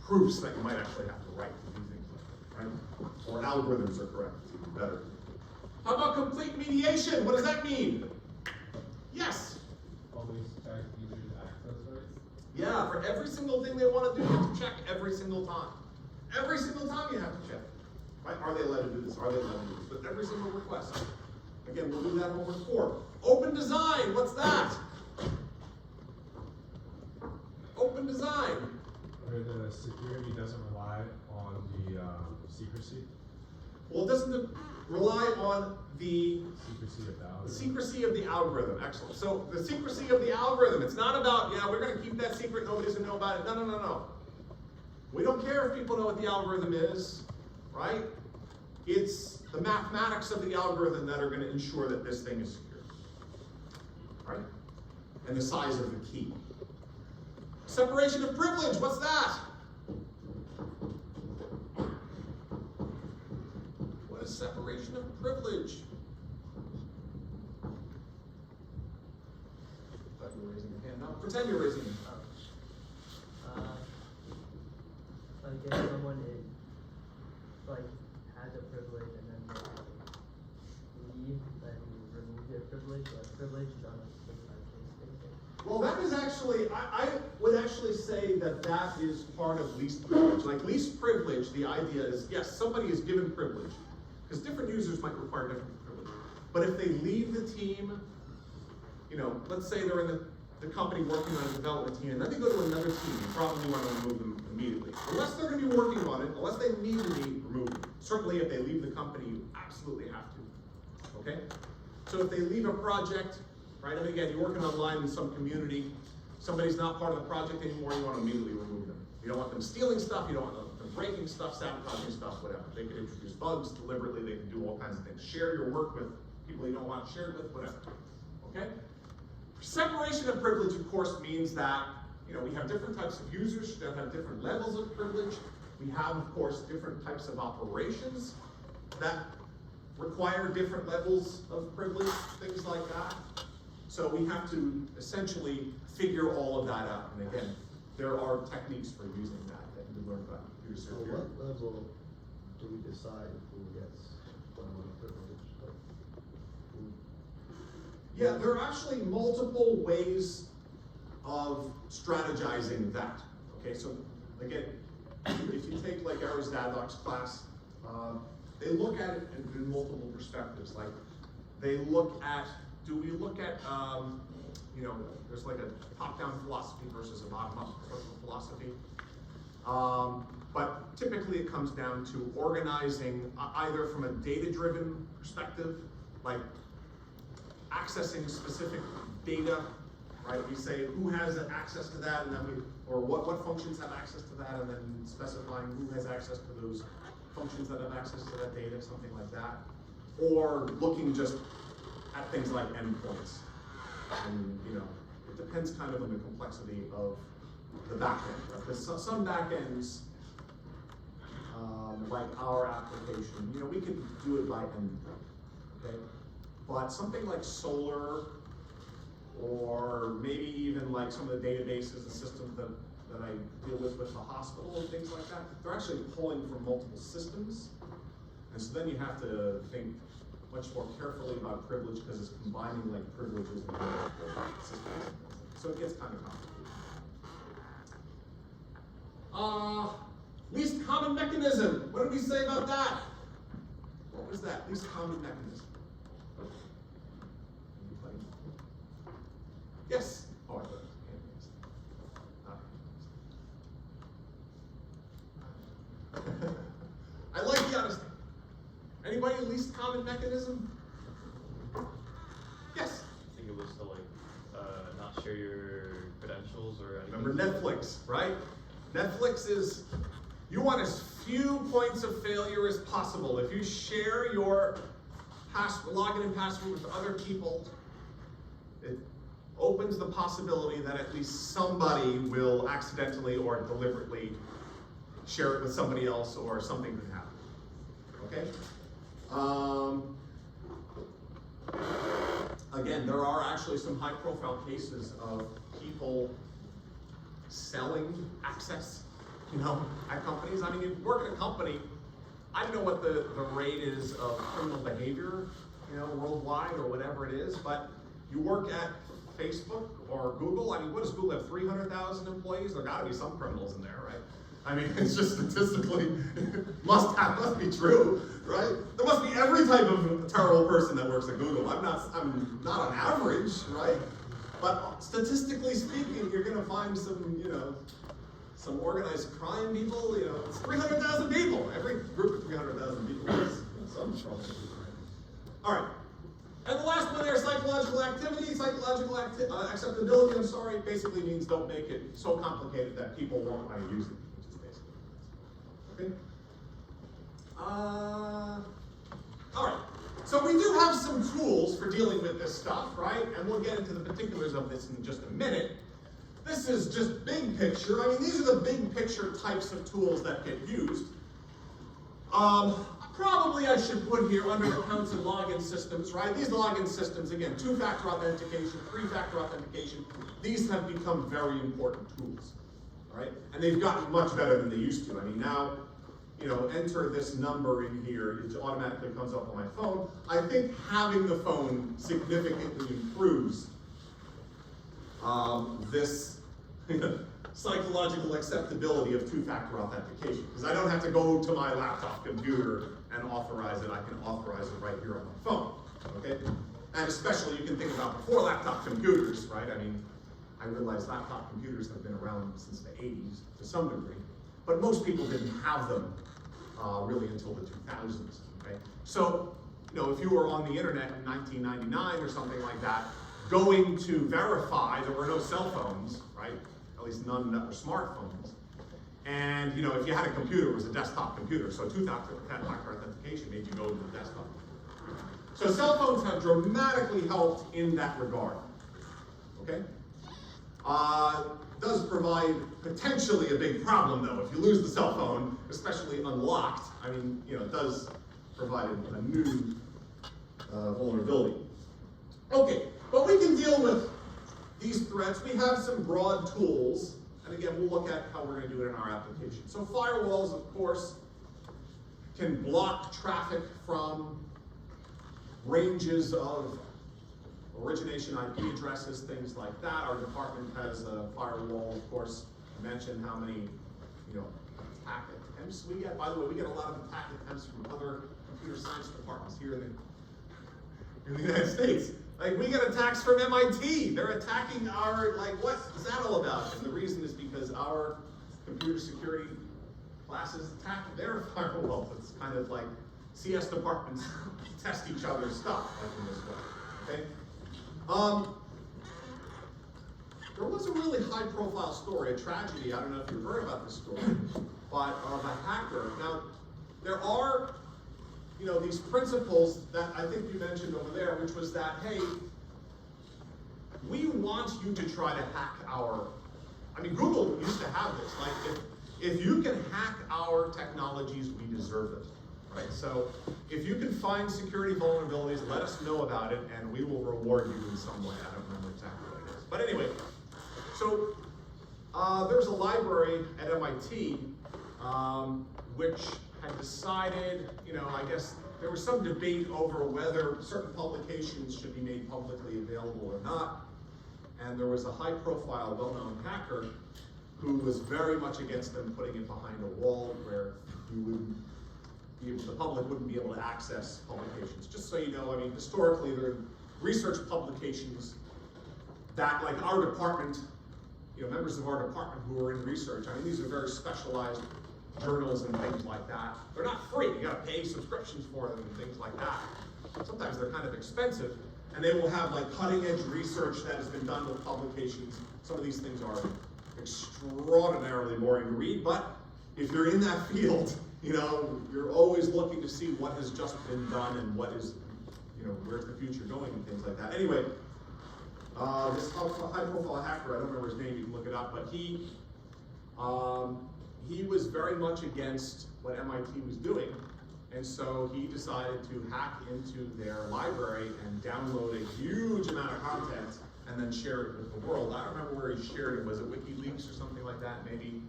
A: proofs that you might actually have to write to do things like that, right? Or algorithms are correct, it's even better. How about complete mediation? What does that mean? Yes?
B: Always check users' access rights.
A: Yeah, for every single thing they want to do, you have to check every single time. Every single time you have to check. Right? Are they allowed to do this? Are they allowed to do this? But every single request. Again, we'll do that homework 4. Open design, what's that? Open design.
F: Where the security doesn't rely on the secrecy.
A: Well, it doesn't rely on the
F: Secrecy of the algorithm.
A: secrecy of the algorithm. Excellent. So the secrecy of the algorithm, it's not about, yeah, we're going to keep that secret, nobody's going to know about it. No, no, no, no. We don't care if people know what the algorithm is, right? It's the mathematics of the algorithm that are going to ensure that this thing is secure, right? And the size of the key. Separation of privilege, what's that? What is separation of privilege? I thought you were raising your hand. No, pretend you're raising your hand.
C: Like if someone is, like, has a privilege and then they leave, then you remove their privilege, but privilege is on a case-by-case basis.
A: Well, that is actually, I would actually say that that is part of least privilege. Like least privilege, the idea is, yes, somebody is given privilege, because different users might require different privilege. But if they leave the team, you know, let's say they're in the company working on a development team, and then they go to another team, you probably want to remove them immediately. Unless they're going to be working on it, unless they need to be removed. Certainly if they leave the company, you absolutely have to, okay? So if they leave a project, right, and again, you're working online in some community, somebody's not part of the project anymore, you want to immediately remove them. You don't want them stealing stuff, you don't want them breaking stuff, sabotaging stuff, whatever. They could introduce bugs deliberately, they can do all kinds of things. Share your work with people you don't want to share it with, whatever, okay? Separation of privilege, of course, means that, you know, we have different types of users that have different levels of privilege. We have, of course, different types of operations that require different levels of privilege, things like that. So we have to essentially figure all of that out. And again, there are techniques for using that you learn about computer
G: So
A: security.
G: what level do we decide who gets what amount of privilege? Like,
A: Yeah, there are actually multiple ways of strategizing that. Okay, so again, if you take like Arrow's Dadoc's class, they look at it in multiple perspectives. Like they look at, do we look at, you know, there's like a top-down philosophy versus a bottom-up philosophy. But typically it comes down to organizing either from a data-driven perspective, like accessing specific data, right? We say who has access to that, and then or what functions have access to that, and then specifying who has access to those functions that have access to that data, something like that. Or looking just at things like endpoints. And, you know, it depends kind of on the complexity of the backend. Right? Because some backends, like our application, you know, we could do it by endpoint, okay? But something like Solar, or maybe even like some of the databases and systems that I deal with the hospital and things like that, they're actually pulling from multiple systems. And so then you have to think much more carefully about privilege because it's combining like privileges and multiple systems. So it gets kind of complicated. Least common mechanism. What did we say about that? What was that? Least common mechanism. Anybody? Yes? Oh, I thought it was hand. I like the honesty. Anybody least common mechanism? Yes?
H: I think it was to like not share your credentials or anything.
A: Remember Netflix, right? Netflix is, you want as few points of failure as possible. If you share your login and password with other people, it opens the possibility that at least somebody will accidentally or deliberately share it with somebody else, or something could happen. Okay? Again, there are actually some high-profile cases of people selling access, you know, at companies. I mean, if you work at a company, I don't know what the rate is of criminal behavior, you know, worldwide or whatever it is, but you work at Facebook or Google. I mean, what does Google have, 300,000 employees? There gotta be some criminals in there, right? I mean, it's just statistically, must be true, right? There must be every type of terrible person that works at Google. I'm not on average, right? But statistically speaking, you're gonna find some, you know, some organized crime people, you know, it's 300,000 people. Every group of 300,000 people is some trouble. All right. And the last one there, psychological activity, acceptability, I'm sorry, basically means don't make it so complicated that people won't want to use it, which is basically what it is. Okay? All right. So we do have some tools for dealing with this stuff, right? And we'll get into the particulars of this in just a minute. This is just big picture. I mean, these are the big picture types of tools that get used. Probably I should put here under accounts and login systems, right? These login systems, again, 2-factor authentication, 3-factor authentication, these have become very important tools, right? And they've gotten much better than they used to. I mean, now, you know, enter this number in here, it automatically comes up on my phone. I think having the phone significantly improves this psychological acceptability of two-factor authentication, because I don't have to go to my laptop computer and authorize it. I can authorize it right here on my phone, okay? And especially you can think about before laptop computers, right? I mean, I realize laptop computers have been around since the 80s to some degree, but most people didn't have them really until the 2000s, okay? So, you know, if you were on the internet in 1999 or something like that, going to verify, there were no cell phones, right? At least none that were smartphones. And, you know, if you had a computer, it was a desktop computer, so two-factor authentication made you go to the desktop. So cell phones have dramatically helped in that regard, okay? Does provide potentially a big problem though. If you lose the cell phone, especially unlocked, I mean, you know, it does provide a new vulnerability. Okay, but we can deal with these threats. We have some broad tools, and again, we'll look at how we're going to do it in our application. So firewalls, of course, can block traffic from ranges of origination IP addresses, things like that. Our department has a firewall, of course. I mentioned how many, you know, attack attempts we get. By the way, we get a lot of attack attempts from other computer science departments here in the United States. Like, we get attacks from MIT. They're attacking our, like, what's that all about? And the reason is because our computer security classes attack their firewalls. It's kind of like CS departments test each other's stuff, like in this way, okay? There was a really high-profile story, a tragedy. I don't know if you've heard about this story, but of a hacker. Now, there are, you know, these principles that I think you mentioned over there, which was that, hey, we want you to try to hack our, I mean, Google used to have this, like, if you can hack our technologies, we deserve it, right? So, if you can find security vulnerabilities, let us know about it, and we will reward you in some way. I don't remember exactly what it is. But anyway, so, there's a library at MIT, which had decided, you know, I guess there was some debate over whether certain publications should be made publicly available or not. And there was a high-profile, well-known hacker who was very much against them putting it behind a wall where you wouldn't be able, the public wouldn't be able to access publications. Just so you know, I mean, historically, there are research publications that, like our department, you know, members of our department who are in research, I mean, these are very specialized journals and things like that. They're not free. You gotta pay subscriptions for them and things like that. Sometimes they're kind of expensive, and they will have like cutting edge research that has been done with publications. Some of these things are extraordinarily boring to read, but if you're in that field, you know, you're always looking to see what has just been done and what is, you know, where's the future going and things like that. Anyway, this high-profile hacker, I don't remember his name, you can look it up, but he was very much against what MIT was doing, and so he decided to hack into their library and download a huge amount of content and then share it with the world. I don't remember where he shared it. Was it WikiLeaks or something like that, maybe?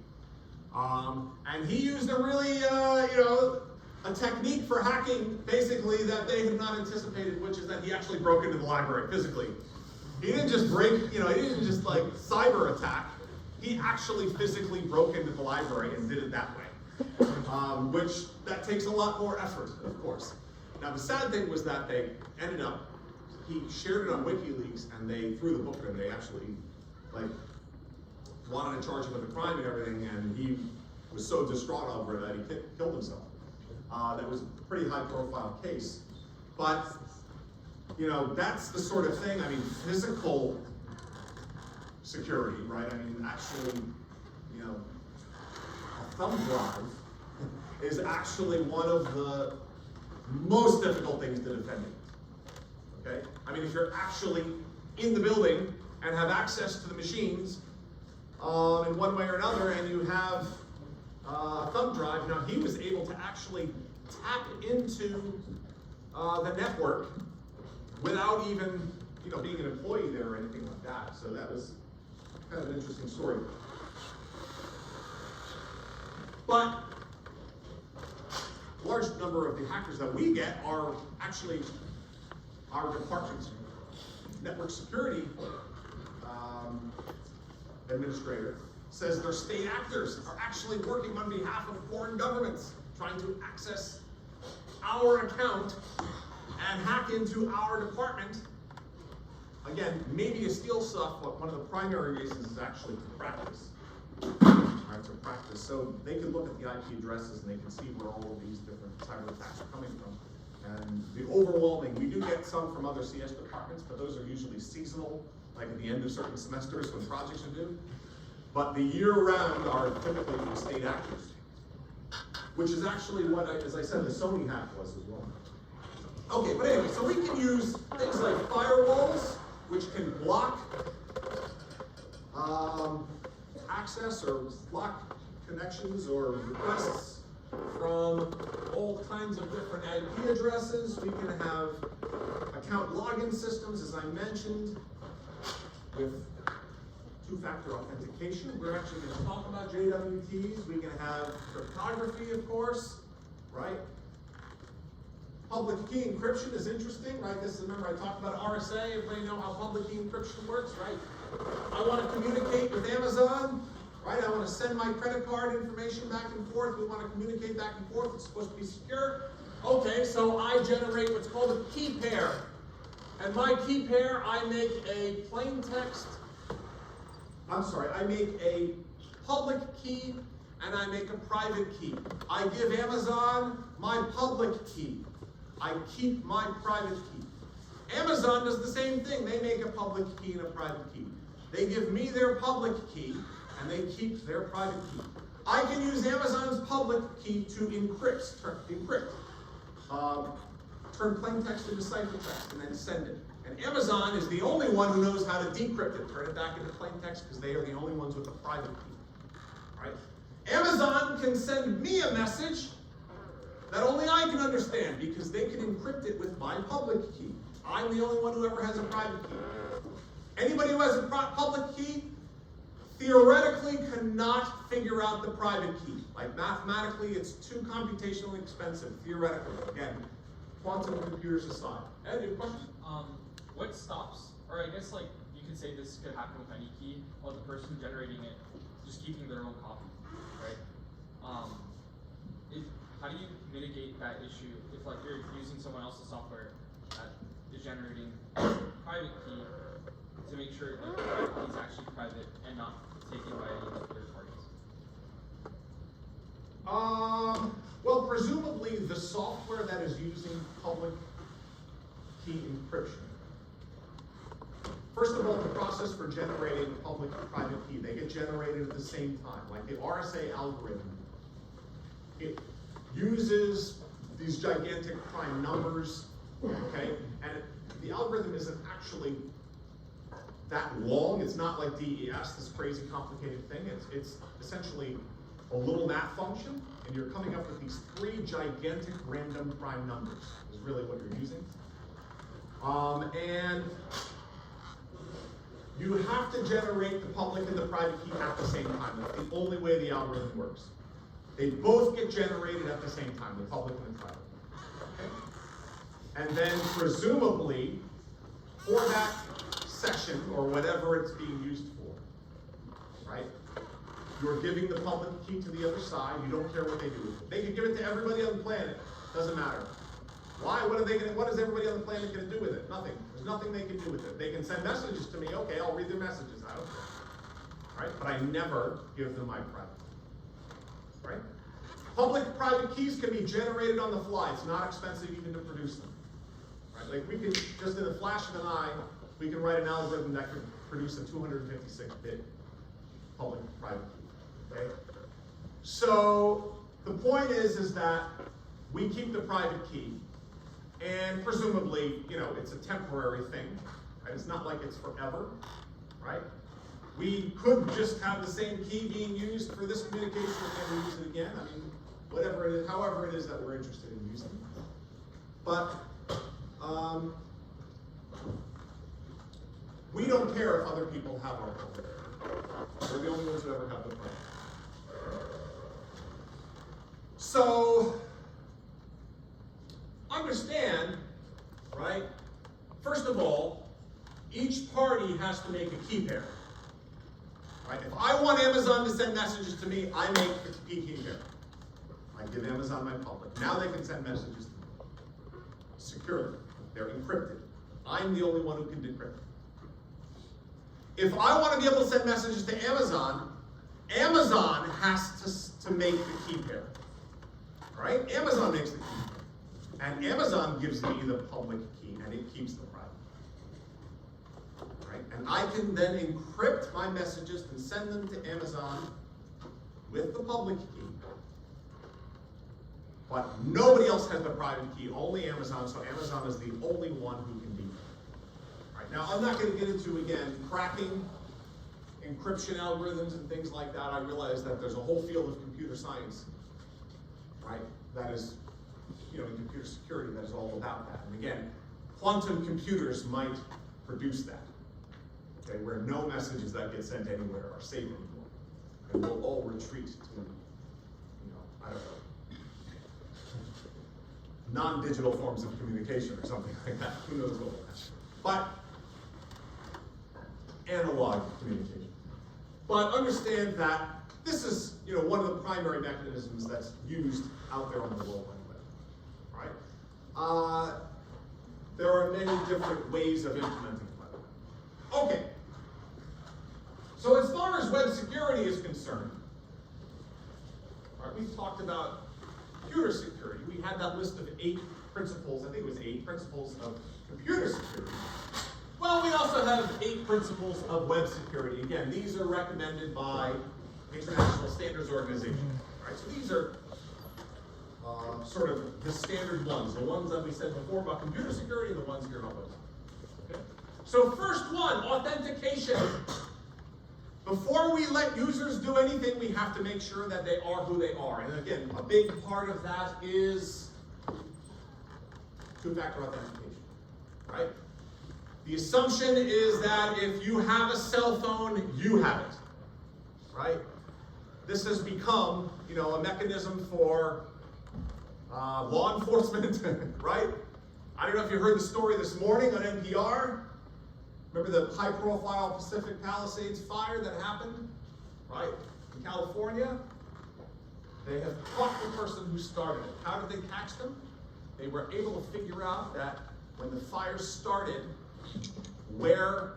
A: And he used a really, you know, a technique for hacking, basically, that they had not anticipated, which is that he actually broke into the library physically. He didn't just break, you know, he didn't just like cyber attack. He actually physically broke into the library and did it that way, which that takes a lot more effort, of course. Now the sad thing was that they ended up, he shared it on WikiLeaks and they threw the book at him. They actually like wanted to charge him with a crime and everything, and he was so distraught over it that he killed himself. That was a pretty high profile case. But, you know, that's the sort of thing, I mean, physical security, right? I mean, actually, you know, a thumb drive is actually one of the most difficult things to defend. Okay? I mean, if you're actually in the building and have access to the machines in one way or another, and you have a thumb drive, now he was able to actually tap into the network without even, you know, being an employee there or anything like that. So that was kind of an interesting story. But a large number of the hackers that we get are actually our department's network security administrator says their state actors are actually working on behalf of foreign governments, trying to access our account and hack into our department. Again, maybe to steal stuff, but one of the primary reasons is actually to practice. Right, to practice. So they can look at the IP addresses and they can see where all of these different cyber attacks are coming from. And the overwhelming, we do get some from other CS departments, but those are usually seasonal, like at the end of certain semesters when projects are due. But the year-round are typically from state actors, which is actually what, as I said, the Sony hack was as well. Okay, but anyway, so we can use things like firewalls, which can block access or block connections or requests from all kinds of different IP addresses. We can have account login systems, as I mentioned, with two-factor authentication. We're actually going to talk about JWTs. We can have cryptography, of course, right? Public key encryption is interesting, right? This is, remember I talked about RSA. Everybody know how public key encryption works, right? I want to communicate with Amazon, right? I want to send my credit card information back and forth. We want to communicate back and forth. It's supposed to be secure. Okay, so I generate what's called a key pair. And my key pair, I make a plain text. I make a public key and I make a private key. I give Amazon my public key. I keep my private key. Amazon does the same thing. They make a public key and a private key. They give me their public key and they keep their private key. I can use Amazon's public key to encrypt, turn plain text into ciphertext and then send it. And Amazon is the only one who knows how to decrypt it, turn it back into plain text, because they are the only ones with a private key. Right? Amazon can send me a message that only I can understand, because they can encrypt it with my public key. I'm the only one who ever has a private key. Anybody who has a public key theoretically cannot figure out the private key. Like mathematically, it's too computationally expensive, theoretically. Again, quantum computers aside. Ed, you have a question?
I: What stops, or I guess like you could say this could happen with any key, while the person generating it just keeping their own copy, right? How do you mitigate that issue if like you're using someone else's software that is generating a private key to make sure that the private key is actually private and not taken by any other third parties?
A: Well, presumably the software that is using public key encryption. First of all, the process for generating public and private key, they get generated at the same time. Like the RSA algorithm, it uses these gigantic prime numbers, okay? And the algorithm isn't actually that long. It's not like DES, this crazy complicated thing. It's essentially a little math function, and you're coming up with these three gigantic random prime numbers, is really what you're using. And you have to generate the public and the private key at the same time. That's the only way the algorithm works. They both get generated at the same time, the public and the private. Okay? And then presumably, for that session, or whatever it's being used for, right? You're giving the public key to the other side. You don't care what they do with it. They can give it to everybody on the planet. Doesn't matter. Why? What is everybody on the planet going to do with it? Nothing. There's nothing they can do with it. They can send messages to me. Okay, I'll read their messages. I don't care. Right? But I never give them my private. Right? Public-private keys can be generated on the fly. It's not expensive even to produce them. Right? Like we can, just in a flash of an eye, we can write an algorithm that could produce a 256-bit public-private key. Okay? So the point is that we keep the private key. And presumably, it's a temporary thing, right? It's not like it's forever, right? We could just have the same key being used for this communication and then we use it again. I mean, whatever it is, however it is that we're interested in using. But we don't care if other people have our public. We're the only ones who ever have the private. So, understand, right? First of all, each party has to make a key pair. Right? If I want Amazon to send messages to me, I make the key here. I give Amazon my public. Now they can send messages to me securely. They're encrypted. I'm the only one who can decrypt. If I want to be able to send messages to Amazon, Amazon has to make the key pair. Right? Amazon makes the key pair. And Amazon gives me the public key, and it keeps the private. Right? And I can then encrypt my messages and send them to Amazon with the public key. But nobody else has the private key, only Amazon, so Amazon is the only one who can do that. Right, now, I'm not going to get into, again, cracking encryption algorithms and things like that. I realize that there's a whole field of computer science, right, that is, in computer security, that is all about that. And again, quantum computers might produce that, okay, where no messages that get sent anywhere are safe anymore. And we'll all retreat to, I don't know, non-digital forms of communication or something like that. Who knows what that is. But analog communication. But understand that this is, one of the primary mechanisms that's used out there on the World Wide Web, right? There are many different ways of implementing web. Okay. So as far as web security is concerned, right, we've talked about computer security. We had that list of 8 principles, I think it was 8 principles of computer security. Well, we also have 8 principles of web security. Again, these are recommended by International Standards Organization. Right? So these are sort of the standard ones, the ones that we said before about computer security and the ones here about web security. Okay? So first one, authentication. Before we let users do anything, we have to make sure that they are who they are. And again, a big part of that is two-factor authentication, right? The assumption is that if you have a cell phone, you have it, right? This has become, a mechanism for law enforcement, right? I don't know if you heard the story this morning on NPR. Remember the high-profile Pacific Palisades fire that happened, right, in California? They have caught the person who started it. How did they catch them? They were able to figure out that when the fire started, where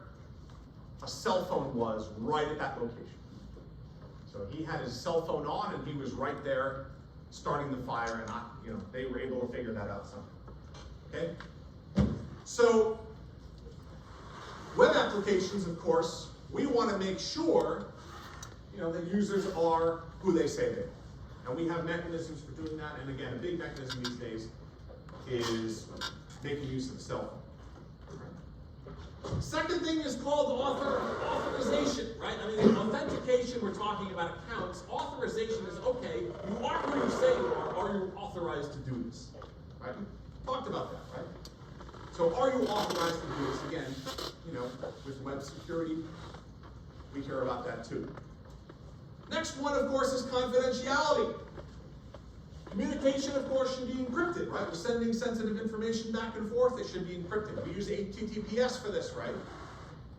A: a cell phone was right at that location. So he had his cell phone on, and he was right there starting the fire, and they were able to figure that out somehow. Okay? So web applications, of course, we want to make sure, that users are who they say they are. And we have mechanisms for doing that. And again, a big mechanism these days is making use of the cell phone. Second thing is called authorization, right? I mean, authentication, we're talking about accounts. Authorization is, okay, you are who you say you are you authorized to do this? Right? We talked about that, right? So are you authorized to do this? Again, with web security, we care about that too. Next one, of course, is confidentiality. Communication, of course, should be encrypted, right? We're sending sensitive information back and forth. It should be encrypted. We use HTTPS for this, right?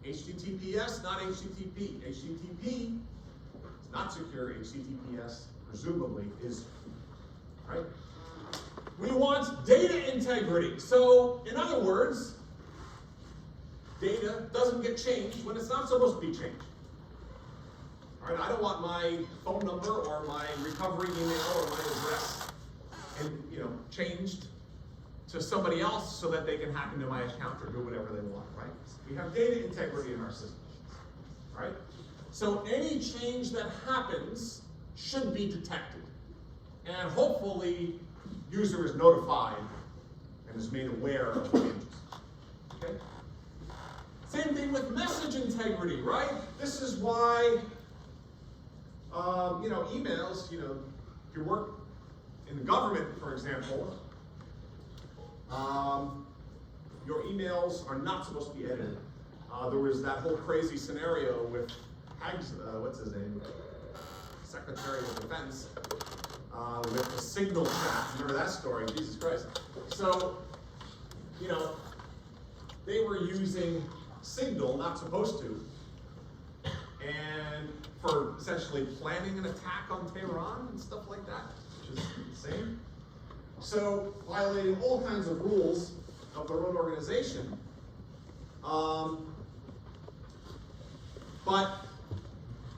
A: HTTPS, not HTTP. HTTP is not secure. HTTPS, presumably, is, right? We want data integrity. So, in other words, data doesn't get changed when it's not supposed to be changed. All right, I don't want my phone number or my recovery email or my address changed to somebody else so that they can hack into my account or do whatever they want, right? We have data integrity in our systems, right? So any change that happens should be detected. And hopefully, user is notified and is made aware of changes. Okay? Same thing with message integrity, right? This is why, emails, if you work in the government, for example, your emails are not supposed to be edited. There was that whole crazy scenario with what's his name? Secretary of Defense. With the Signal chat. Remember that story? Jesus Christ. So, they were using Signal, not supposed to, and for essentially planning an attack on Tehran and stuff like that, which is insane. So violating all kinds of rules of their own organization. But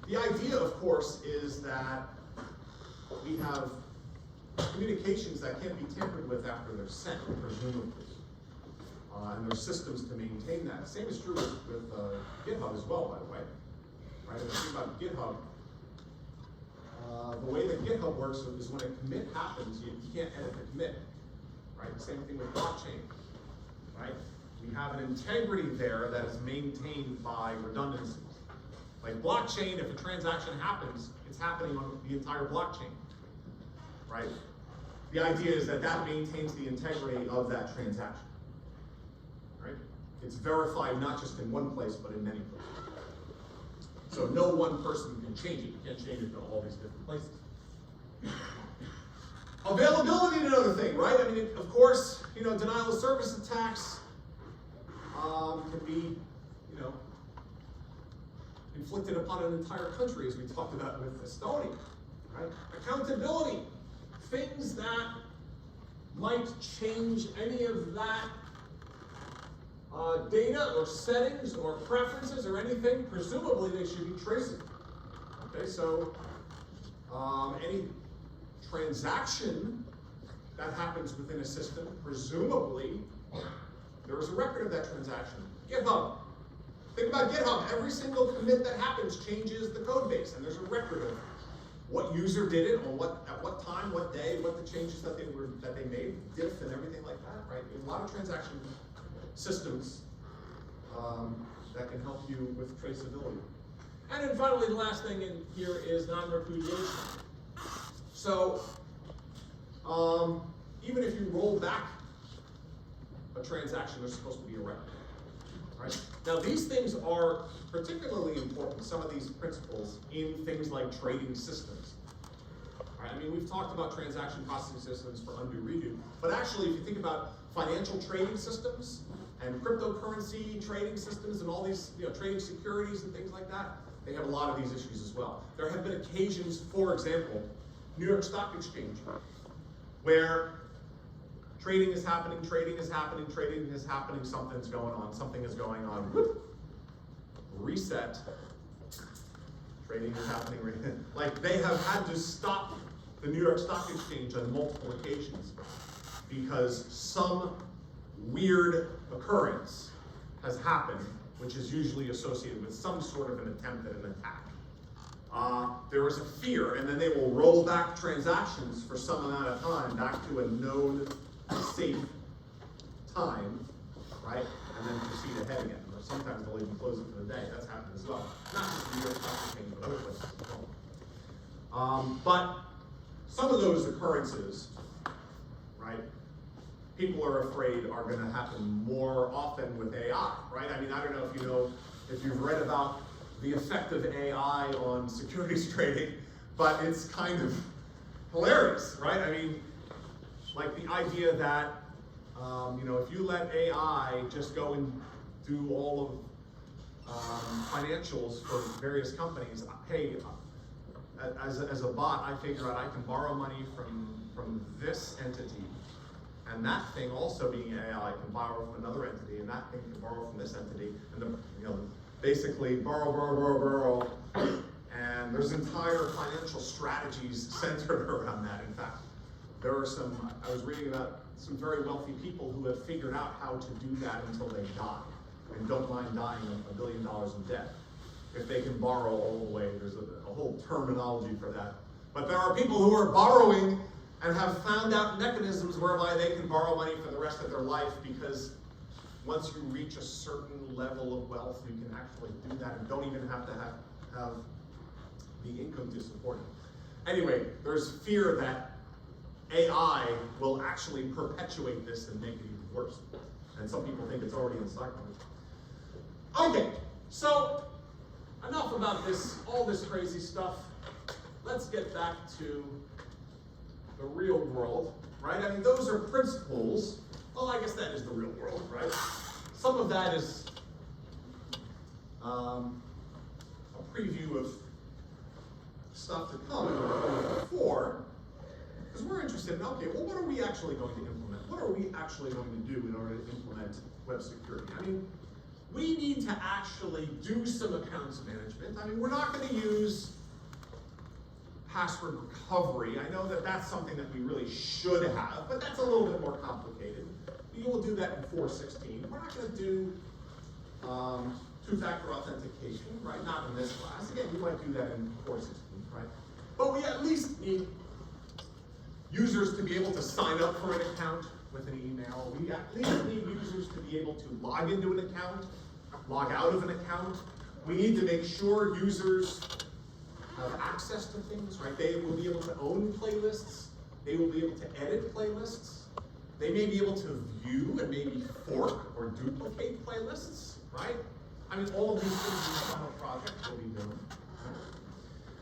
A: the idea, of course, is that we have communications that can't be tampered with after they're sent, presumably. And there's systems to maintain that. Same is true with GitHub as well, by the way. Right? If you think about GitHub, the way that GitHub works is when a commit happens, you can't edit the commit. Right? Same thing with blockchain. Right? We have an integrity there that is maintained by redundancies. Like blockchain, if a transaction happens, it's happening on the entire blockchain. Right? The idea is that that maintains the integrity of that transaction. Right? It's verified not just in one place, but in many places. So no one person can change it. You can't change it to all these different places. Availability is another thing, right? I mean, of course, denial of service attacks can be, inflicted upon an entire country, as we talked about with Estonia, right? Accountability, things that might change any of that data or settings or preferences or anything, presumably they should be traceable. Okay, so any transaction that happens within a system, presumably there is a record of that transaction. GitHub. Think about GitHub. Every single commit that happens changes the code base, and there's a record of what user did it, or at what time, what day, what the changes that they made, diff and everything like that, right? There's a lot of transaction systems that can help you with traceability. And then finally, the last thing in here is non-repudiation. So, even if you roll back a transaction, there's supposed to be a record. Right? Now, these things are particularly important, some of these principles, in things like trading systems. Right? I mean, we've talked about transaction processing systems for undo redo, but actually, if you think about financial trading systems and cryptocurrency trading systems and all these, trading securities and things like that, they have a lot of these issues as well. There have been occasions, for example, New York Stock Exchange, where trading is happening, something is going on, whoop, reset, trading is happening, like they have had to stop the New York Stock Exchange on multiple occasions because some weird occurrence has happened, which is usually associated with some sort of an attempt at an attack. There is a fear, and then they will roll back transactions for some amount of time back to a known safe time, right? And then proceed ahead again. Or sometimes they'll even close it for the day. That's happened as well. Not just the New York Stock Exchange, but other places as well. But some of those occurrences, right, people are afraid are going to happen more often with AI, right? I mean, I don't know if you've read about the effect of AI on securities trading, but it's kind of hilarious, right? I mean, like the idea that, if you let AI just go and do all of financials for various companies, hey, as a bot, I figure out I can borrow money from this entity, and that thing also being AI can borrow from another entity, and that thing can borrow from this entity, and basically borrow, and there's entire financial strategies centered around that. In fact, I was reading about some very wealthy people who have figured out how to do that until they die, and don't mind dying $1 billion in debt. If they can borrow all the way, there's a whole terminology for that. But there are people who are borrowing and have found out mechanisms whereby they can borrow money for the rest of their life, because once you reach a certain level of wealth, you can actually do that and don't even have to have the income to support it. Anyway, there's fear that AI will actually perpetuate this and make it even worse. And some people think it's already in cycle. Okay, so enough about all this crazy stuff. Let's get back to the real world, right? I mean, those are principles. Well, I guess that is the real world, right? Some of that is a preview of stuff to come in Code 4, because we're interested in, okay, well, what are we actually going to implement? What are we actually going to do in order to implement web security? I mean, we need to actually do some accounts management. I mean, we're not going to use password recovery. I know that that's something that we really should have, but that's a little bit more complicated. You will do that in 4.16. We're not going to do two-factor authentication, right? Not in this class. Again, you might do that in 4.16, right? But we at least need users to be able to sign up for an account with an email. We at least need users to be able to log into an account, log out of an account. We need to make sure users have access to things, right? They will be able to own playlists. They will be able to edit playlists. They may be able to view and maybe fork or duplicate playlists, right? I mean, all of these things in the final project will be doing.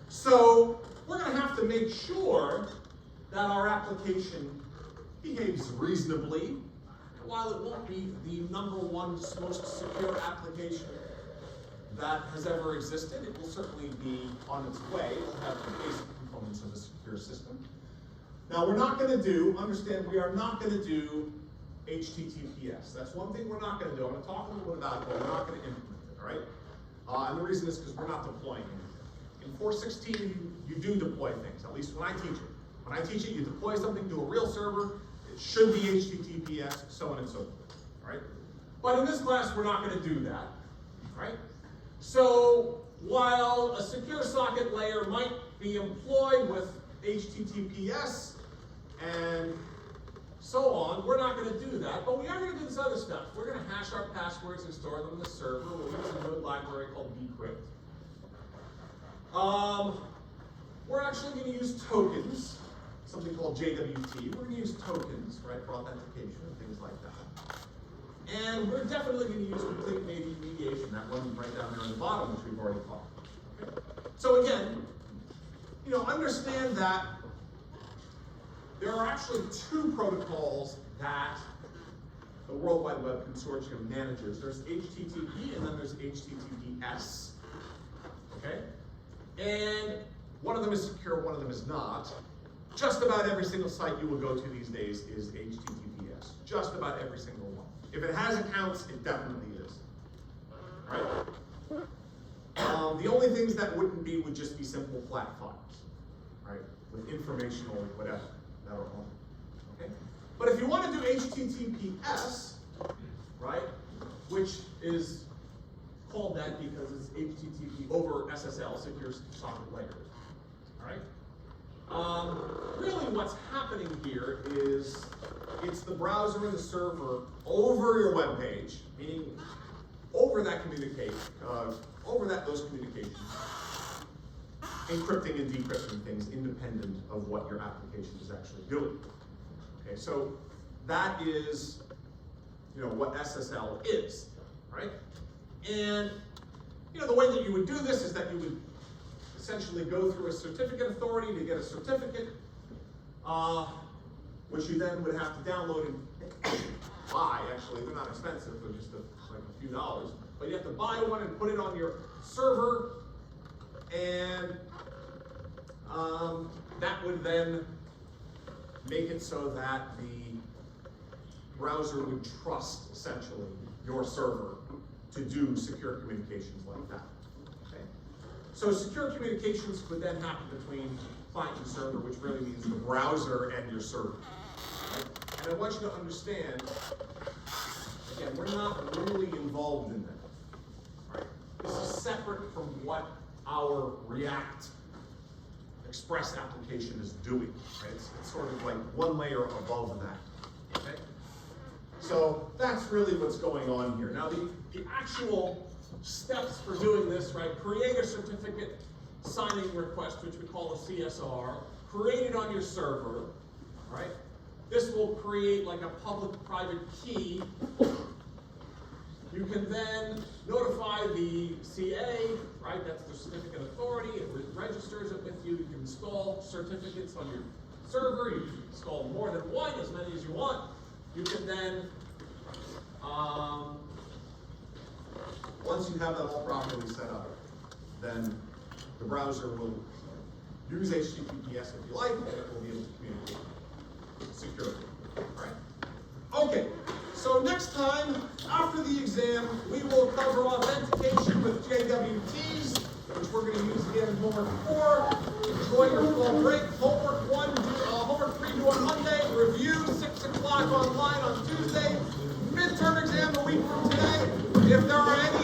A: So we're going to have to make sure that our application behaves reasonably. While it won't be the #1 most secure application that has ever existed, it will certainly be on its way. It will have the basic components of a secure system. Now, we're not going to do, understand, we are not going to do HTTPS. That's one thing we're not going to do. I'm going to talk a little bit about it, but we're not going to implement it, all right? And the reason is because we're not deploying anything. In 4.16, you do deploy things, at least when I teach it. When I teach it, you deploy something to a real server. It should be HTTPS, so on and so forth, all right? But in this class, we're not going to do that, right? So while a secure socket layer might be employed with HTTPS and so on, we're not going to do that, but we are going to do this other stuff. We're going to hash our passwords and store them in the server. We'll use a node library called decrypt. We're actually going to use tokens, something called JWT. We're going to use tokens, right, for authentication and things like that. And we're definitely going to use complete mediation, that one right down there on the bottom, which we've already called. Okay? So again, you know, understand that there are actually two protocols that the World Wide Web Consortium manages. There's HTTP and then there's HTTPS. Okay? And one of them is secure, one of them is not. Just about every single site you will go to these days is HTTPS. Just about every single one. If it has accounts, it definitely is. Right? The only things that wouldn't be would just be simple flat files, right? With informational whatever that are on. Okay? But if you want to do HTTPS, right, which is called that because it's HTTP over SSL, secure socket layers. All right? Really what's happening here is it's the browser and the server over your web page, meaning over that those communications, encrypting and decrypting things independent of what your application is actually doing. Okay, so that is, you know, what SSL is, right? And you know, the way that you would do this is that you would essentially go through a certificate authority to get a certificate, which you then would have to download and buy. Actually, they're not expensive; they're just like a few dollars. But you have to buy one and put it on your server, and that would then make it so that the browser would trust essentially your server to do secure communications like that. Okay? So secure communications could then happen between client and server, which really means the browser and your server. Right? And I want you to understand, again, we're not really involved in that. Right? This is separate from what our React Express application is doing. Right? It's sort of like one layer above that. Okay? So that's really what's going on here. Now the actual steps for doing this, right? Create a certificate signing request, which we call a CSR. Create it on your server, right? This will create like a public-private key. You can then notify the CA, right? That's the certificate authority. It registers it with you. You can install certificates on your server. You can install more than one, as many as you want. You can then, once you have that all properly set up, then the browser will use HTTPS if you like, and it will be able to communicate securely. Alright? Okay, so next time, after the exam, we will cover authentication with JWTs, which we're going to use again in homework 4. Enjoy your fall break. Homework 3 due on Monday. Review 6 o'clock online on Tuesday. Midterm exam a week from today. If there are any